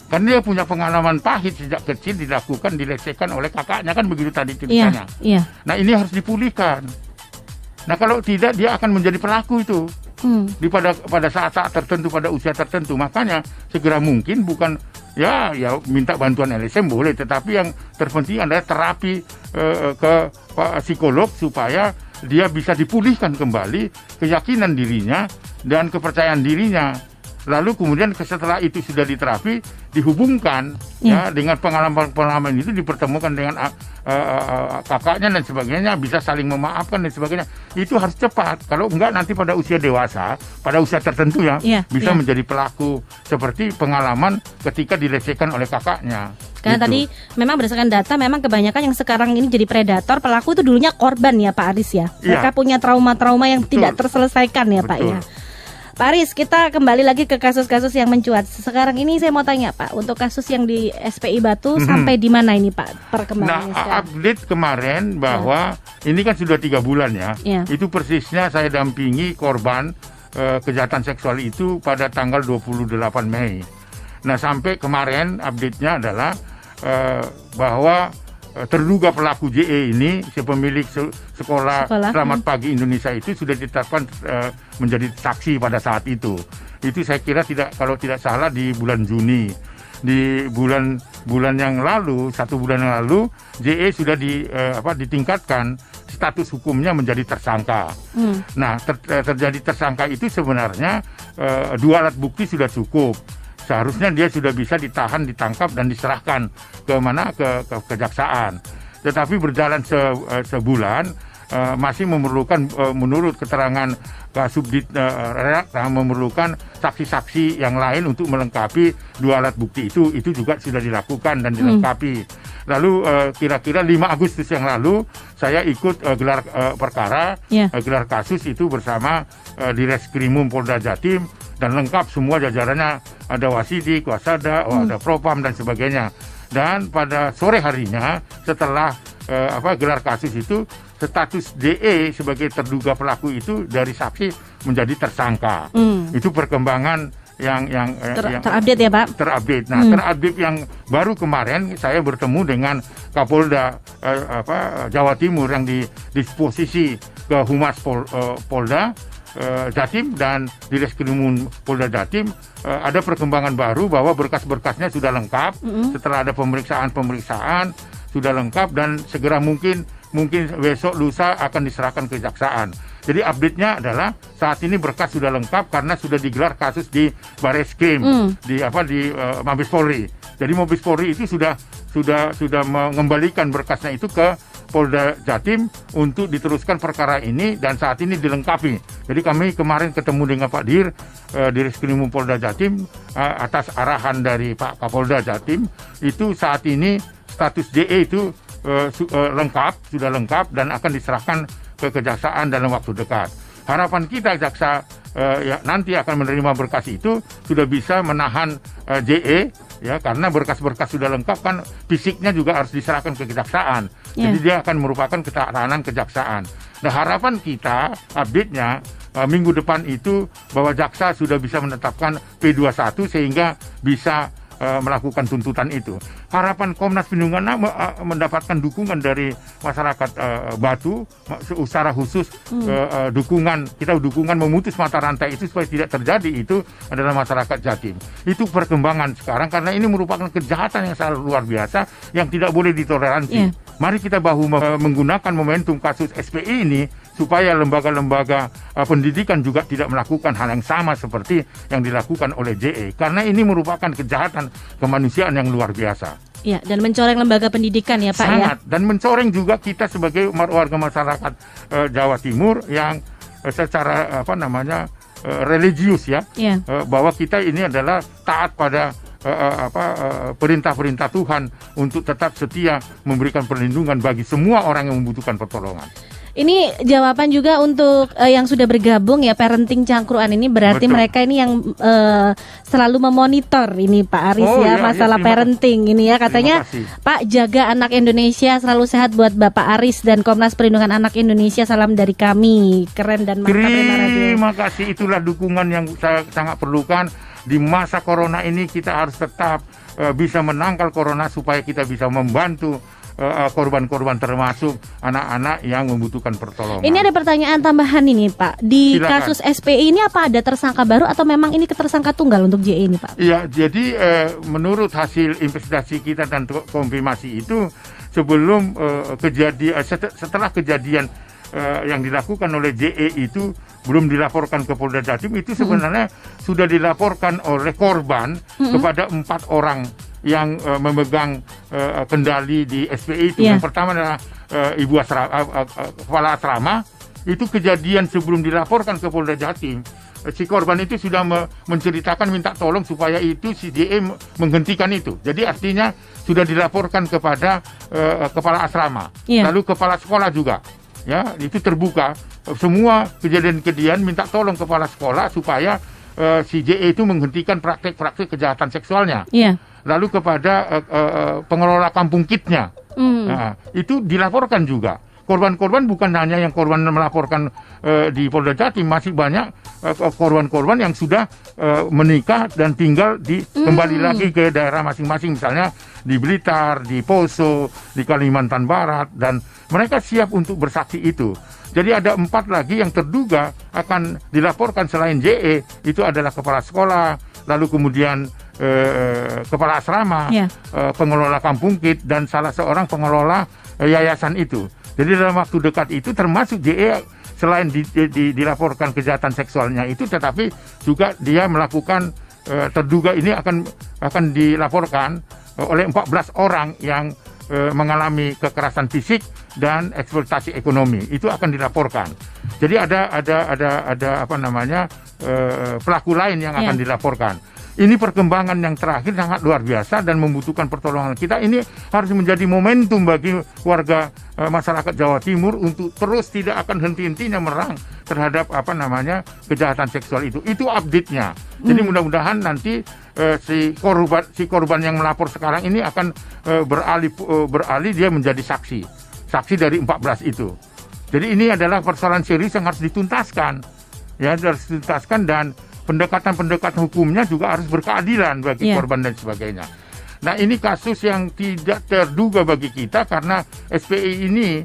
Karena dia punya pengalaman pahit sejak kecil, dilakukan, dilecehkan oleh kakaknya, kan begitu tadi ceritanya. Nah ini harus dipulihkan. Nah kalau tidak dia akan menjadi pelaku itu. Pada saat-saat tertentu, pada usia tertentu. Makanya segera mungkin, bukan ya minta bantuan LSM boleh, tetapi yang terpenting adalah terapi ke psikolog supaya dia bisa dipulihkan kembali keyakinan dirinya dan kepercayaan dirinya. Lalu kemudian setelah itu sudah diterapi, dihubungkan ya dengan pengalaman itu, dipertemukan dengan kakaknya dan sebagainya, bisa saling memaafkan dan sebagainya. Itu harus cepat. Kalau enggak nanti pada usia dewasa, pada usia tertentu bisa menjadi pelaku seperti pengalaman ketika dilecehkan oleh kakaknya. Karena tadi memang berdasarkan data, memang kebanyakan yang sekarang ini jadi predator, pelaku itu dulunya korban ya Pak Aris ya. Mereka punya trauma-trauma yang tidak terselesaikan ya Pak ya. Pak Aris, kita kembali lagi ke kasus-kasus yang mencuat. Sekarang ini saya mau tanya Pak, untuk kasus yang di SPI Batu sampai di mana ini Pak perkembangannya sekarang? Update kemarin bahwa ini kan sudah 3 bulan ya. Itu persisnya saya dampingi korban kejahatan seksual itu pada tanggal 28 Mei. Nah sampai kemarin update-nya adalah bahwa terduga pelaku JE ini, si pemilik sekolah Selamat Pagi Indonesia itu sudah ditetapkan menjadi saksi pada saat itu. Itu saya kira kalau tidak salah di bulan Juni. Di bulan yang lalu, 1 bulan yang lalu, JE sudah ditingkatkan status hukumnya menjadi tersangka. Nah, terjadi tersangka itu sebenarnya 2 alat bukti sudah cukup. Seharusnya dia sudah bisa ditahan, ditangkap dan diserahkan ke kejaksaan. Tetapi berjalan sebulan, masih memerlukan menurut keterangan Kasubdit Redakta memerlukan saksi-saksi yang lain untuk melengkapi 2 alat bukti itu juga sudah dilakukan dan dilengkapi. Lalu kira-kira 5 Agustus yang lalu saya ikut gelar perkara, gelar kasus itu bersama Direskrimum Polda Jatim dan lengkap semua jajarannya, ada Wasidi, Kuasada, ada Propam dan sebagainya. Dan pada sore harinya setelah gelar kasus itu, status DE sebagai terduga pelaku itu dari saksi menjadi tersangka. Itu perkembangan yang terupdate ya Pak? Terupdate. Nah, terupdate yang baru kemarin saya bertemu dengan Kapolda Jawa Timur yang di disposisi ke Humas Polda Jatim dan Direskrimum Polda Jatim. Ada perkembangan baru bahwa berkas-berkasnya sudah lengkap. Setelah ada pemeriksaan sudah lengkap dan segera mungkin besok lusa akan diserahkan ke kejaksaan. Jadi update-nya adalah saat ini berkas sudah lengkap karena sudah digelar kasus di Bareskrim di Mabes Polri. Jadi Mabes Polri itu sudah mengembalikan berkasnya itu ke Polda Jatim untuk diteruskan perkara ini dan saat ini dilengkapi. Jadi kami kemarin ketemu dengan Pak Direskrimum Polda Jatim atas arahan dari Pak Kapolda Jatim itu saat ini status DE itu sudah lengkap dan akan diserahkan ke kejaksaan dalam waktu dekat. Harapan kita jaksa nanti akan menerima berkas itu sudah bisa menahan JE ya karena berkas-berkas sudah lengkap kan fisiknya juga harus diserahkan ke kejaksaan. Jadi dia akan merupakan ketahanan kejaksaan. Nah harapan kita update-nya minggu depan itu bahwa jaksa sudah bisa menetapkan P21 sehingga bisa melakukan tuntutan itu. Harapan Komnas Perlindungan Anak mendapatkan dukungan dari masyarakat Batu secara khusus dukungan memutus mata rantai itu supaya tidak terjadi itu adalah masyarakat Jatim. Itu perkembangan sekarang karena ini merupakan kejahatan yang sangat luar biasa yang tidak boleh ditoleransi. Mari kita bahu menggunakan momentum kasus SPI ini supaya lembaga-lembaga pendidikan juga tidak melakukan hal yang sama seperti yang dilakukan oleh JE karena ini merupakan kejahatan kemanusiaan yang luar biasa. Ya, dan mencoreng lembaga pendidikan ya Pak. Sangat, dan mencoreng juga kita sebagai warga masyarakat Jawa Timur yang secara religius ya, bahwa kita ini adalah taat pada perintah-perintah Tuhan untuk tetap setia memberikan perlindungan bagi semua orang yang membutuhkan pertolongan. Ini jawaban juga untuk yang sudah bergabung ya Parenting Cangkruan ini berarti betul. Mereka ini yang selalu memonitor ini Pak Aris masalah parenting ini ya katanya Pak jaga anak Indonesia selalu sehat buat Bapak Aris dan Komnas Perlindungan Anak Indonesia salam dari kami keren dan mantap. Terima kasih itulah dukungan yang saya sangat perlukan di masa corona ini kita harus tetap bisa menangkal corona supaya kita bisa membantu korban-korban termasuk anak-anak yang membutuhkan pertolongan. Ini ada pertanyaan tambahan ini Pak. Di silakan. Kasus SPI ini apa ada tersangka baru atau memang ini tersangka tunggal untuk JE ini Pak? Iya, jadi menurut hasil investigasi kita dan konfirmasi itu sebelum setelah kejadian yang dilakukan oleh JE itu belum dilaporkan ke Polda Jatim itu sebenarnya sudah dilaporkan oleh korban kepada 4 orang yang memegang kendali di SPI itu. Yang pertama adalah ibu kepala asrama. Itu kejadian sebelum dilaporkan ke Polda Jatim. Si korban itu sudah menceritakan minta tolong supaya itu si JE menghentikan itu. Jadi artinya sudah dilaporkan kepada kepala asrama. Lalu kepala sekolah juga. Ya, itu terbuka. Semua kejadian-kejadian minta tolong kepala sekolah supaya si JE itu menghentikan praktek-praktek kejahatan seksualnya. Lalu kepada pengelola kampung kitnya. Nah, itu dilaporkan juga. Korban-korban bukan hanya yang korban melaporkan di Polda Jatim, masih banyak korban-korban yang sudah menikah dan tinggal kembali lagi ke daerah masing-masing, misalnya di Blitar, di Poso, di Kalimantan Barat, dan mereka siap untuk bersaksi itu. Jadi ada 4 lagi yang terduga akan dilaporkan selain JE, itu adalah kepala sekolah, lalu kemudian kepala asrama, pengelola kampung kit, dan salah seorang pengelola yayasan itu. Jadi dalam waktu dekat itu termasuk JE selain dilaporkan kejahatan seksualnya itu, tetapi juga dia melakukan terduga ini akan dilaporkan oleh 14 orang yang mengalami kekerasan fisik dan eksploitasi ekonomi, itu akan dilaporkan. Jadi ada apa namanya pelaku lain yang akan dilaporkan. Ini perkembangan yang terakhir sangat luar biasa dan membutuhkan pertolongan kita. Ini harus menjadi momentum bagi warga masyarakat Jawa Timur untuk terus tidak akan henti-hentinya merang terhadap apa namanya kejahatan seksual itu. Itu update-nya. Jadi mudah-mudahan nanti si korban yang melapor sekarang ini akan beralih dia menjadi saksi dari 14 itu. Jadi ini adalah persoalan serius yang harus dituntaskan. Ya, harus dituntaskan dan pendekatan hukumnya juga harus berkeadilan bagi korban dan sebagainya. Nah, ini kasus yang tidak terduga bagi kita karena SPI ini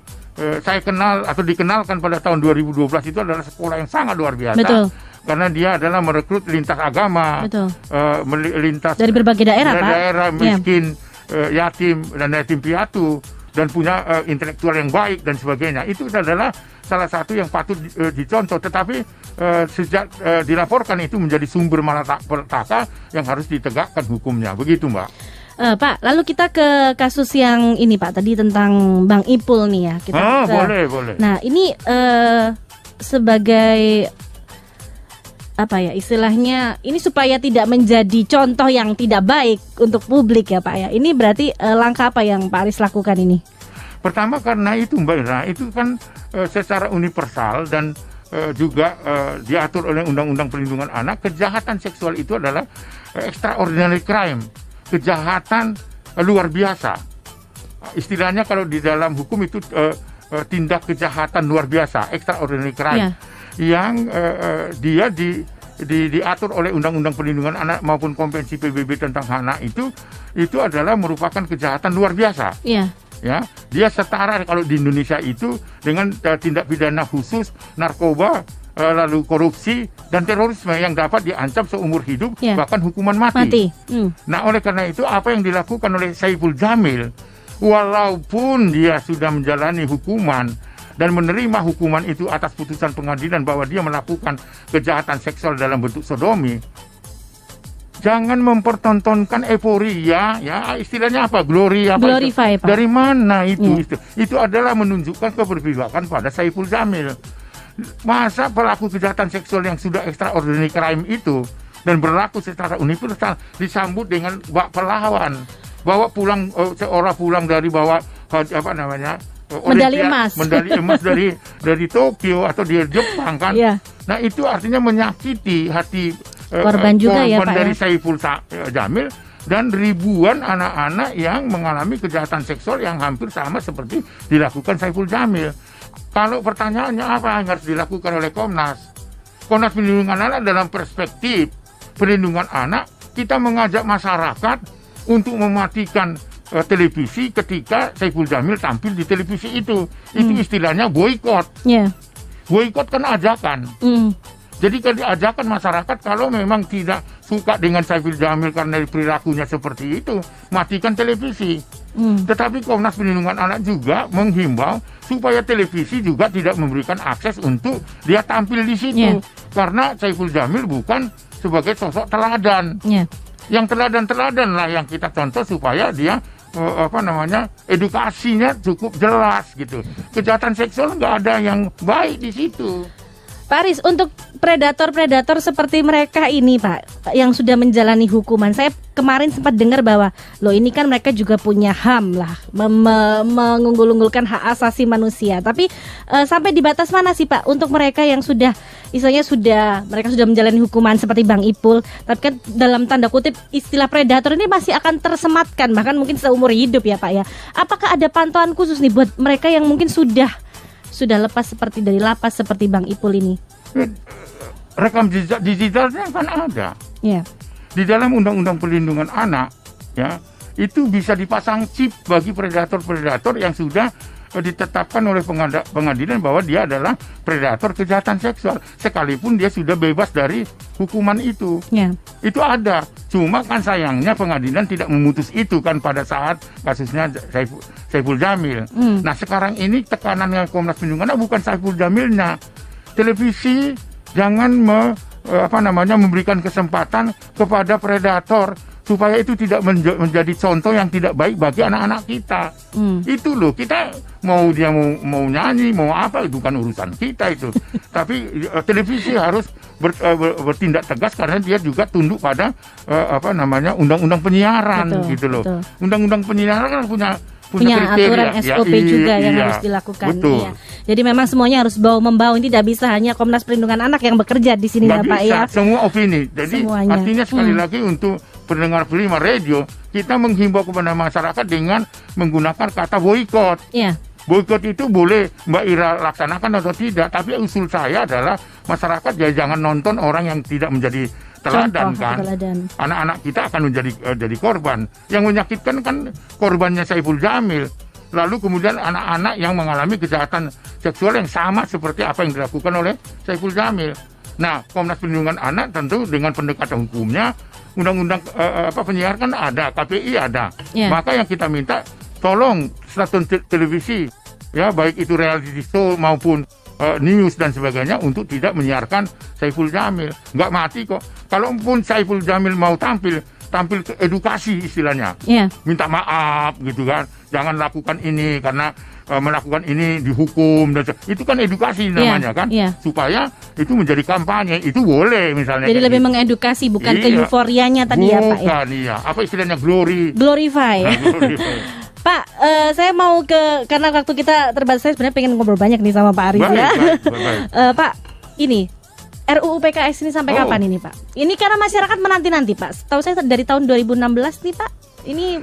saya kenal atau dikenalkan pada tahun 2012 itu adalah sekolah yang sangat luar biasa. Betul. Karena dia adalah merekrut lintas agama, lintas dari berbagai daerah, Pak. Daerah miskin, yatim dan yatim piatu dan punya intelektual yang baik dan sebagainya. Itu adalah salah satu yang patut dicontoh. Tetapi sejak dilaporkan itu menjadi sumber malapetaka yang harus ditegakkan hukumnya. Begitu, Mbak. Pak, lalu kita ke kasus yang ini, Pak, tadi tentang Bang Ipul nih ya. Boleh. Nah, ini sebagai apa ya istilahnya, ini supaya tidak menjadi contoh yang tidak baik untuk publik ya, Pak ya. Ini berarti langkah apa yang Pak Aris lakukan ini? Pertama karena itu, Mbak Ira, itu kan secara universal dan juga diatur oleh Undang-Undang Perlindungan Anak, kejahatan seksual itu adalah extraordinary crime, kejahatan luar biasa. Istilahnya kalau di dalam hukum itu tindak kejahatan luar biasa, extraordinary crime, yang dia diatur oleh Undang-Undang Perlindungan Anak maupun Konvensi PBB tentang hak anak itu adalah merupakan kejahatan luar biasa. Ya, dia setara kalau di Indonesia itu dengan tindak pidana khusus narkoba, lalu korupsi dan terorisme yang dapat diancam seumur hidup, bahkan hukuman mati. Nah, oleh karena itu apa yang dilakukan oleh Saiful Jamil, walaupun dia sudah menjalani hukuman dan menerima hukuman itu atas putusan pengadilan bahwa dia melakukan kejahatan seksual dalam bentuk sodomi, jangan mempertontonkan euforia, ya istilahnya apa, glorify, Pak. Dari mana itu? Itu adalah menunjukkan keberpihakan pada Saiful Jamil. Masa pelaku kejahatan seksual yang sudah extraordinary crime itu dan berlaku secara universal disambut dengan bak pahlawan, bawa pulang seorang pulang dari bawa apa namanya medali emas dari Tokyo atau dari Jepang kan. Nah, itu artinya menyakiti hati korban juga ya, Pak, dari Saiful Jamil dan ribuan anak-anak yang mengalami kejahatan seksual yang hampir sama seperti dilakukan Saiful Jamil. Kalau pertanyaannya apa yang harus dilakukan oleh Komnas Perlindungan Anak dalam perspektif perlindungan anak, kita mengajak masyarakat untuk mematikan televisi ketika Saiful Jamil tampil di televisi itu. Itu istilahnya boikot. Boikot kan ajakan. Jadi kalau diajakan masyarakat kalau memang tidak suka dengan Saiful Jamil karena perilakunya seperti itu, matikan televisi. Tetapi Komnas Perlindungan Anak juga menghimbau supaya televisi juga tidak memberikan akses untuk dia tampil di situ. Karena Saiful Jamil bukan sebagai sosok teladan. Yang teladan-teladan lah yang kita contoh supaya dia edukasinya cukup jelas gitu. Kejahatan seksual nggak ada yang baik di situ. Pak Aris, untuk predator-predator seperti mereka ini, Pak, yang sudah menjalani hukuman, saya kemarin sempat dengar bahwa loh ini kan mereka juga punya HAM lah, mengunggul-unggulkan hak asasi manusia. Tapi sampai di batas mana sih, Pak, untuk mereka yang sudah mereka sudah menjalani hukuman seperti Bang Ipul, tapi kan dalam tanda kutip istilah predator ini masih akan tersematkan bahkan mungkin seumur hidup ya, Pak ya. Apakah ada pantauan khusus nih buat mereka yang mungkin sudah lepas seperti dari lapas seperti Bang Ipul ini? Rekam jejak digitalnya kan ada. Di dalam Undang-Undang Perlindungan Anak, ya, itu bisa dipasang chip bagi predator-predator yang sudah ditetapkan oleh pengadilan bahwa dia adalah predator kejahatan seksual, sekalipun dia sudah bebas dari hukuman itu. Itu ada. Cuma kan sayangnya pengadilan tidak memutus itu kan pada saat kasusnya Saiful Jamil. Nah, sekarang ini tekanannya Komnas Perlindungan Anak bukan Saiful Jamilnya. Televisi jangan memberikan kesempatan kepada predator supaya itu tidak menjadi contoh yang tidak baik bagi anak-anak kita. Itu loh, kita mau dia mau nyanyi, mau apa, itu kan urusan kita itu. Tapi televisi harus bertindak tegas karena dia juga tunduk pada undang-undang penyiaran, betul, gitu loh. Betul. Undang-undang penyiaran kan punya kriteria, aturan SOP juga yang harus dilakukan. Betul. Iya. Jadi memang semuanya harus bau-membau, tidak bisa hanya Komnas Perlindungan Anak yang bekerja di sini ya Pak ya. Semua opini. Jadi semuanya. Artinya sekali lagi untuk pendengar Prima Radio, kita menghimbau kepada masyarakat dengan menggunakan kata boikot. Iya. Boikot itu boleh Mbak Ira laksanakan atau tidak, tapi usul saya adalah masyarakat jangan nonton orang yang tidak menjadi teladan kan. Anak-anak kita akan jadi korban. Yang menyakitkan kan korbannya Saiful Jamil. Lalu kemudian anak-anak yang mengalami kejahatan seksual yang sama seperti apa yang dilakukan oleh Saiful Jamil. Nah, Komnas Perlindungan Anak tentu dengan pendekatan hukumnya, undang-undang penyiaran kan ada, KPI ada. Yeah. Maka yang kita minta, tolong stasiun televisi, ya baik itu reality show maupun news dan sebagainya untuk tidak menyiarkan Saiful Jamil. Nggak mati kok. Kalaupun Saiful Jamil mau tampil ke edukasi istilahnya. Yeah. Minta maaf gitu kan. Jangan lakukan ini karena melakukan ini dihukum dan itu kan edukasi namanya kan. Yeah. Supaya itu menjadi kampanye. Itu boleh misalnya. Jadi lebih mengedukasi bukan ke euforianya tadi ya Pak ya. Bukan, iya. Apa istilahnya glorify. Pak, saya mau karena waktu kita terbatas, saya sebenarnya pengen ngobrol banyak nih sama Pak Aris ya. Pak, ini RUU PKS ini sampai kapan ini Pak? Ini karena masyarakat menanti-nanti Pak. Tahu saya dari tahun 2016 nih Pak. Ini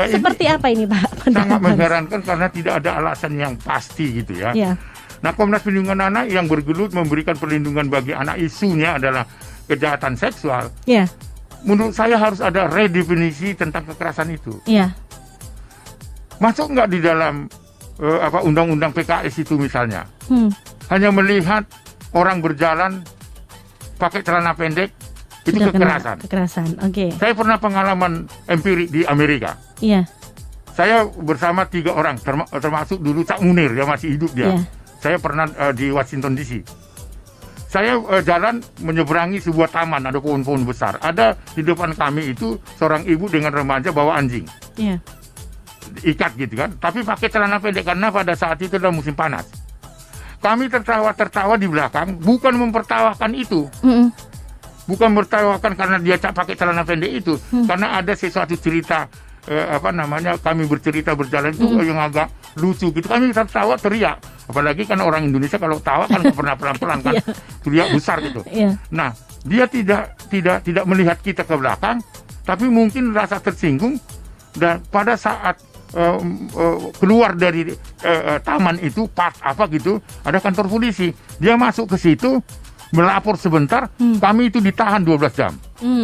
seperti apa ini Pak? Sangat mengherankan karena tidak ada alasan yang pasti gitu ya. Yeah. Nah, Komnas Perlindungan Anak yang bergelut memberikan perlindungan bagi anak, isunya adalah kejahatan seksual. Yeah. Menurut saya harus ada redefinisi tentang kekerasan itu. Yeah. Masuk nggak di dalam undang-undang PKS itu misalnya? Hanya melihat orang berjalan pakai celana pendek itu kekerasan. Kekerasan, oke. Saya pernah pengalaman empirik di Amerika. Iya. Saya bersama 3 orang, termasuk dulu Cak Munir, dia masih hidup dia. Iya. Saya pernah di Washington DC. Saya jalan menyeberangi sebuah taman, ada pohon-pohon besar. Ada di depan kami itu seorang ibu dengan remaja bawa anjing. Iya. Ikat gitu kan, tapi pakai celana pendek karena pada saat itu adalah musim panas. Kami tertawa di belakang, bukan mempertawakan itu. Bukan bertawakan karena dia pakai celana pendek itu, karena ada sesuatu cerita kami bercerita berjalan itu yang agak lucu gitu. Kami tertawa teriak, apalagi kan orang Indonesia kalau tawa kan nggak pernah pelan-pelan kan, teriak besar gitu. Nah, dia tidak melihat kita ke belakang, tapi mungkin rasa tersinggung dan pada saat keluar dari taman itu ada kantor polisi, dia masuk ke situ melapor sebentar, kami itu ditahan 12 jam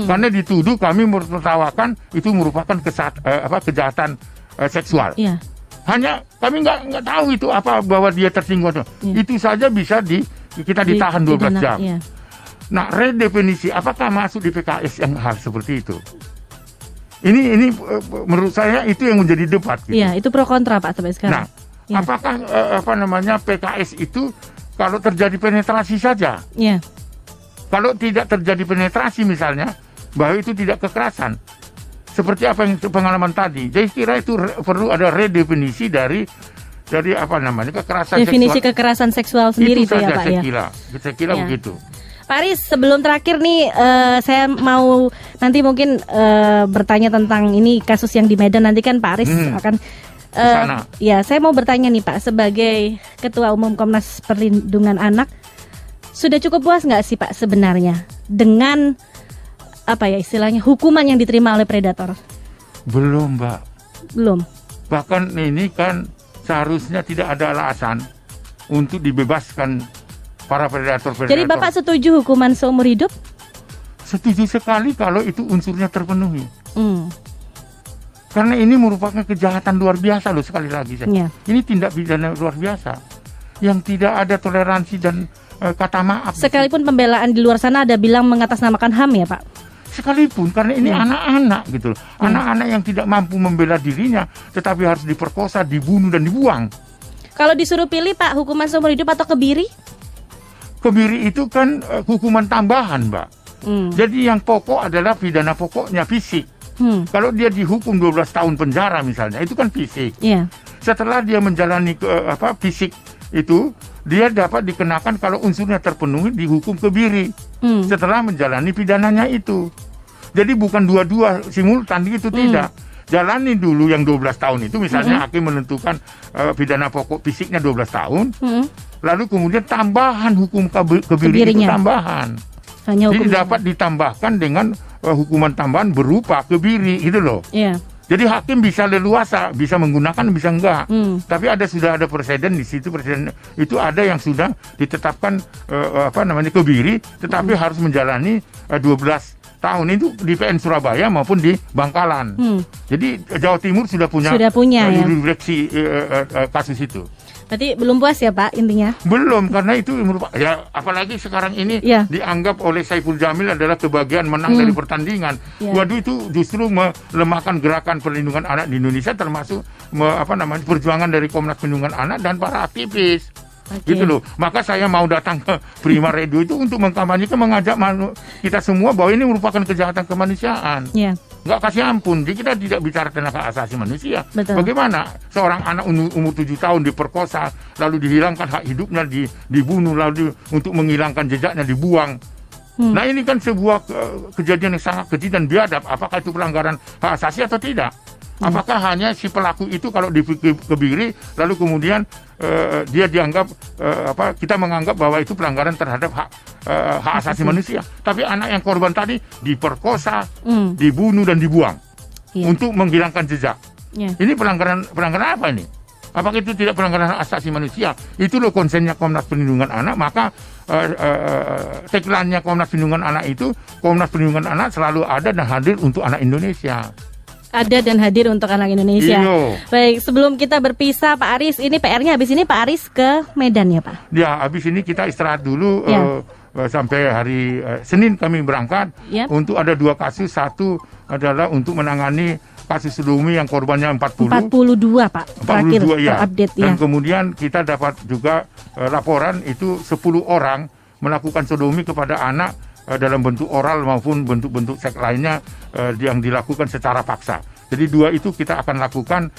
karena dituduh kami menertawakan itu merupakan kejahatan seksual. Hanya kami nggak tahu itu bahwa dia tersinggung itu saja bisa kita ditahan 12 jam. Nah, redefinisi apakah masuk di PKS yang hal seperti itu? Ini menurut saya itu yang menjadi debat gitu. Iya, itu pro kontra Pak sampai sekarang. Nah, apakah PKS itu kalau terjadi penetrasi saja? Iya. Kalau tidak terjadi penetrasi misalnya, bahwa itu tidak kekerasan. Seperti apa yang pengalaman tadi. Jadi kira itu perlu ada redefinisi dari kekerasan definisi seksual. Kekerasan seksual sendiri itu ya saja, Pak ya. Saya kira begitu. Pak Aris, sebelum terakhir nih, saya mau nanti mungkin bertanya tentang ini kasus yang di Medan. Nanti kan Pak Aris akan ya, saya mau bertanya nih Pak, sebagai Ketua Umum Komnas Perlindungan Anak, sudah cukup puas nggak sih Pak sebenarnya dengan istilahnya hukuman yang diterima oleh predator? Belum Mbak. Belum. Bahkan ini kan seharusnya tidak ada alasan untuk dibebaskan para predator-predator. Jadi Bapak setuju hukuman seumur hidup? Setuju sekali kalau itu unsurnya terpenuhi. Karena ini merupakan kejahatan luar biasa loh, sekali lagi saya. Ini tindak pidana luar biasa yang tidak ada toleransi dan kata maaf. Sekalipun pembelaan di luar sana ada bilang mengatasnamakan HAM ya Pak? Sekalipun, karena ini anak-anak gitu loh. Anak-anak yang tidak mampu membela dirinya tetapi harus diperkosa, dibunuh dan dibuang. Kalau disuruh pilih Pak, hukuman seumur hidup atau kebiri? Kebiri itu kan hukuman tambahan Mbak. Jadi yang pokok adalah pidana pokoknya fisik. Kalau dia dihukum 12 tahun penjara misalnya, itu kan fisik. Iya. Setelah dia menjalani fisik itu, dia dapat dikenakan kalau unsurnya terpenuhi dihukum kebiri. Setelah menjalani pidananya itu. Jadi bukan dua-dua simultan gitu, tidak. Jalani dulu yang 12 tahun itu, misalnya hakim menentukan pidana pokok fisiknya 12 tahun, lalu kemudian tambahan hukum kebiri itu tambahan. Jadi dapat ditambahkan dengan hukuman tambahan berupa kebiri gitu loh. Iya. Jadi hakim bisa leluasa, bisa menggunakan, bisa enggak. Tapi sudah ada presiden di situ. Presiden itu ada yang sudah ditetapkan kebiri, tetapi harus menjalani 12 tahun itu di PN Surabaya maupun di Bangkalan. Jadi Jawa Timur sudah punya jurisdiksi kasus itu. Berarti belum puas ya Pak intinya? Belum, karena itu merupakan apalagi sekarang ini dianggap oleh Saiful Jamil adalah kebahagiaan menang dari pertandingan. Waduh, itu justru melemahkan gerakan perlindungan anak di Indonesia, termasuk perjuangan dari Komnas Perlindungan Anak dan para aktivis. Gitu loh. Maka saya mau datang ke Prima Radio itu untuk mengkampanyekan, mengajak kita semua bahwa ini merupakan kejahatan kemanusiaan. Nggak kasih ampun. Jadi kita tidak bicara tentang hak asasi manusia. Betul. Bagaimana seorang anak umur 7 tahun diperkosa, lalu dihilangkan hak hidupnya, dibunuh, lalu untuk menghilangkan jejaknya dibuang. Nah ini kan sebuah kejadian yang sangat keji dan biadab. Apakah itu pelanggaran hak asasi atau tidak? Apakah hanya si pelaku itu kalau dikebiri lalu kemudian dia dianggap kita menganggap bahwa itu pelanggaran terhadap hak asasi manusia. Tapi anak yang korban tadi diperkosa, dibunuh dan dibuang untuk menghilangkan jejak. Ini pelanggaran apa ini? Apakah itu tidak pelanggaran hak asasi manusia? Itu loh konsennya Komnas Perlindungan Anak. Maka tagline-nya Komnas Perlindungan Anak itu, Komnas Perlindungan Anak selalu ada dan hadir untuk anak Indonesia. Ada dan hadir untuk anak Indonesia. Iyo. Baik, sebelum kita berpisah Pak Aris, ini PR-nya habis ini Pak Aris ke Medan ya Pak? Ya, habis ini kita istirahat dulu sampai hari Senin kami berangkat. Untuk ada 2 kasus, satu adalah untuk menangani kasus sodomi yang korbannya 42 Pak, terakhir update. Dan kemudian kita dapat juga laporan itu 10 orang melakukan sodomi kepada anak dalam bentuk oral maupun bentuk-bentuk seks lainnya yang dilakukan secara paksa. Jadi 2 itu kita akan lakukan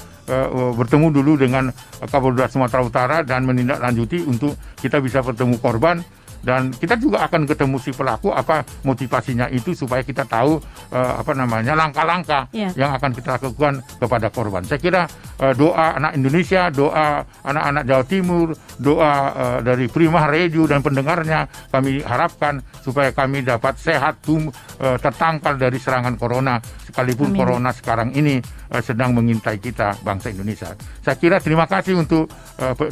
bertemu dulu dengan Kapolda Sumatera Utara dan menindaklanjuti untuk kita bisa bertemu korban. Dan kita juga akan ketemu si pelaku, apa motivasinya itu supaya kita tahu langkah-langkah yang akan kita lakukan kepada korban. Saya kira doa anak Indonesia, doa anak-anak Jawa Timur, doa dari Prima Radio dan pendengarnya kami harapkan supaya kami dapat sehat, tertangkal dari serangan corona, sekalipun corona sekarang ini sedang mengintai kita bangsa Indonesia. Saya kira terima kasih untuk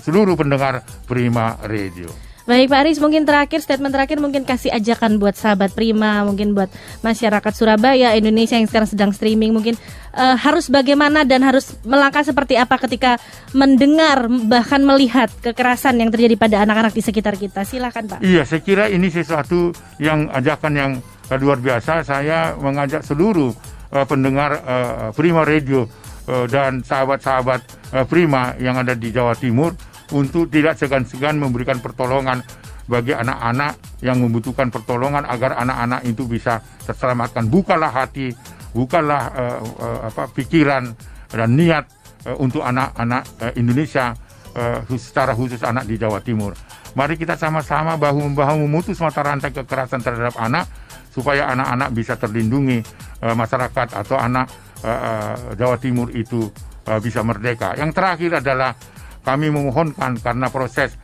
seluruh pendengar Prima Radio. Baik Pak Aris, mungkin statement terakhir mungkin kasih ajakan buat sahabat Prima, mungkin buat masyarakat Surabaya, Indonesia yang sekarang sedang streaming, mungkin harus bagaimana dan harus melangkah seperti apa ketika mendengar bahkan melihat kekerasan yang terjadi pada anak-anak di sekitar kita. Silakan Pak. Iya, saya kira ini sesuatu yang ajakan yang luar biasa. Saya mengajak seluruh pendengar Prima Radio dan sahabat-sahabat Prima yang ada di Jawa Timur untuk tidak segan-segan memberikan pertolongan bagi anak-anak yang membutuhkan pertolongan agar anak-anak itu bisa terselamatkan. Bukalah hati, bukalah pikiran dan niat untuk anak-anak Indonesia, secara khusus anak di Jawa Timur. Mari kita sama-sama bahu-membahu memutus mata rantai kekerasan terhadap anak supaya anak-anak bisa terlindungi, masyarakat atau anak Jawa Timur itu bisa merdeka. Yang terakhir adalah kami memohonkan karena proses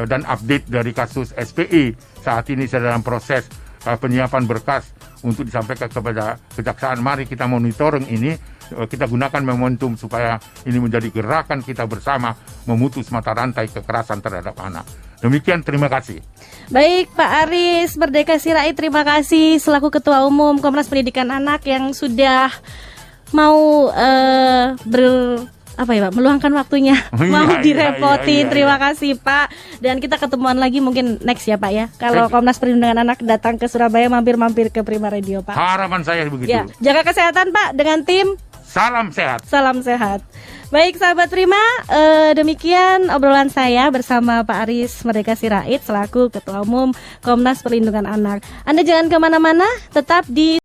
dan update dari kasus SPI saat ini sedang dalam proses penyiapan berkas untuk disampaikan kepada kejaksaan. Mari kita monitoring ini, kita gunakan momentum supaya ini menjadi gerakan kita bersama memutus mata rantai kekerasan terhadap anak. Demikian, terima kasih. Baik Pak Aris Merdeka Sirait, terima kasih selaku Ketua Umum Komnas Pendidikan Anak yang sudah mau meluangkan waktunya, mau direpotin. Terima kasih Pak. Dan kita ketemuan lagi mungkin next ya Pak ya. Kalau Komnas Perlindungan Anak datang ke Surabaya, mampir-mampir ke Prima Radio Pak. Harapan saya begitu. Ya, jaga kesehatan Pak dengan tim. Salam sehat. Salam sehat. Baik sahabat Prima, demikian obrolan saya bersama Pak Aris Merdeka Sirait selaku Ketua Umum Komnas Perlindungan Anak. Anda jangan kemana-mana, tetap di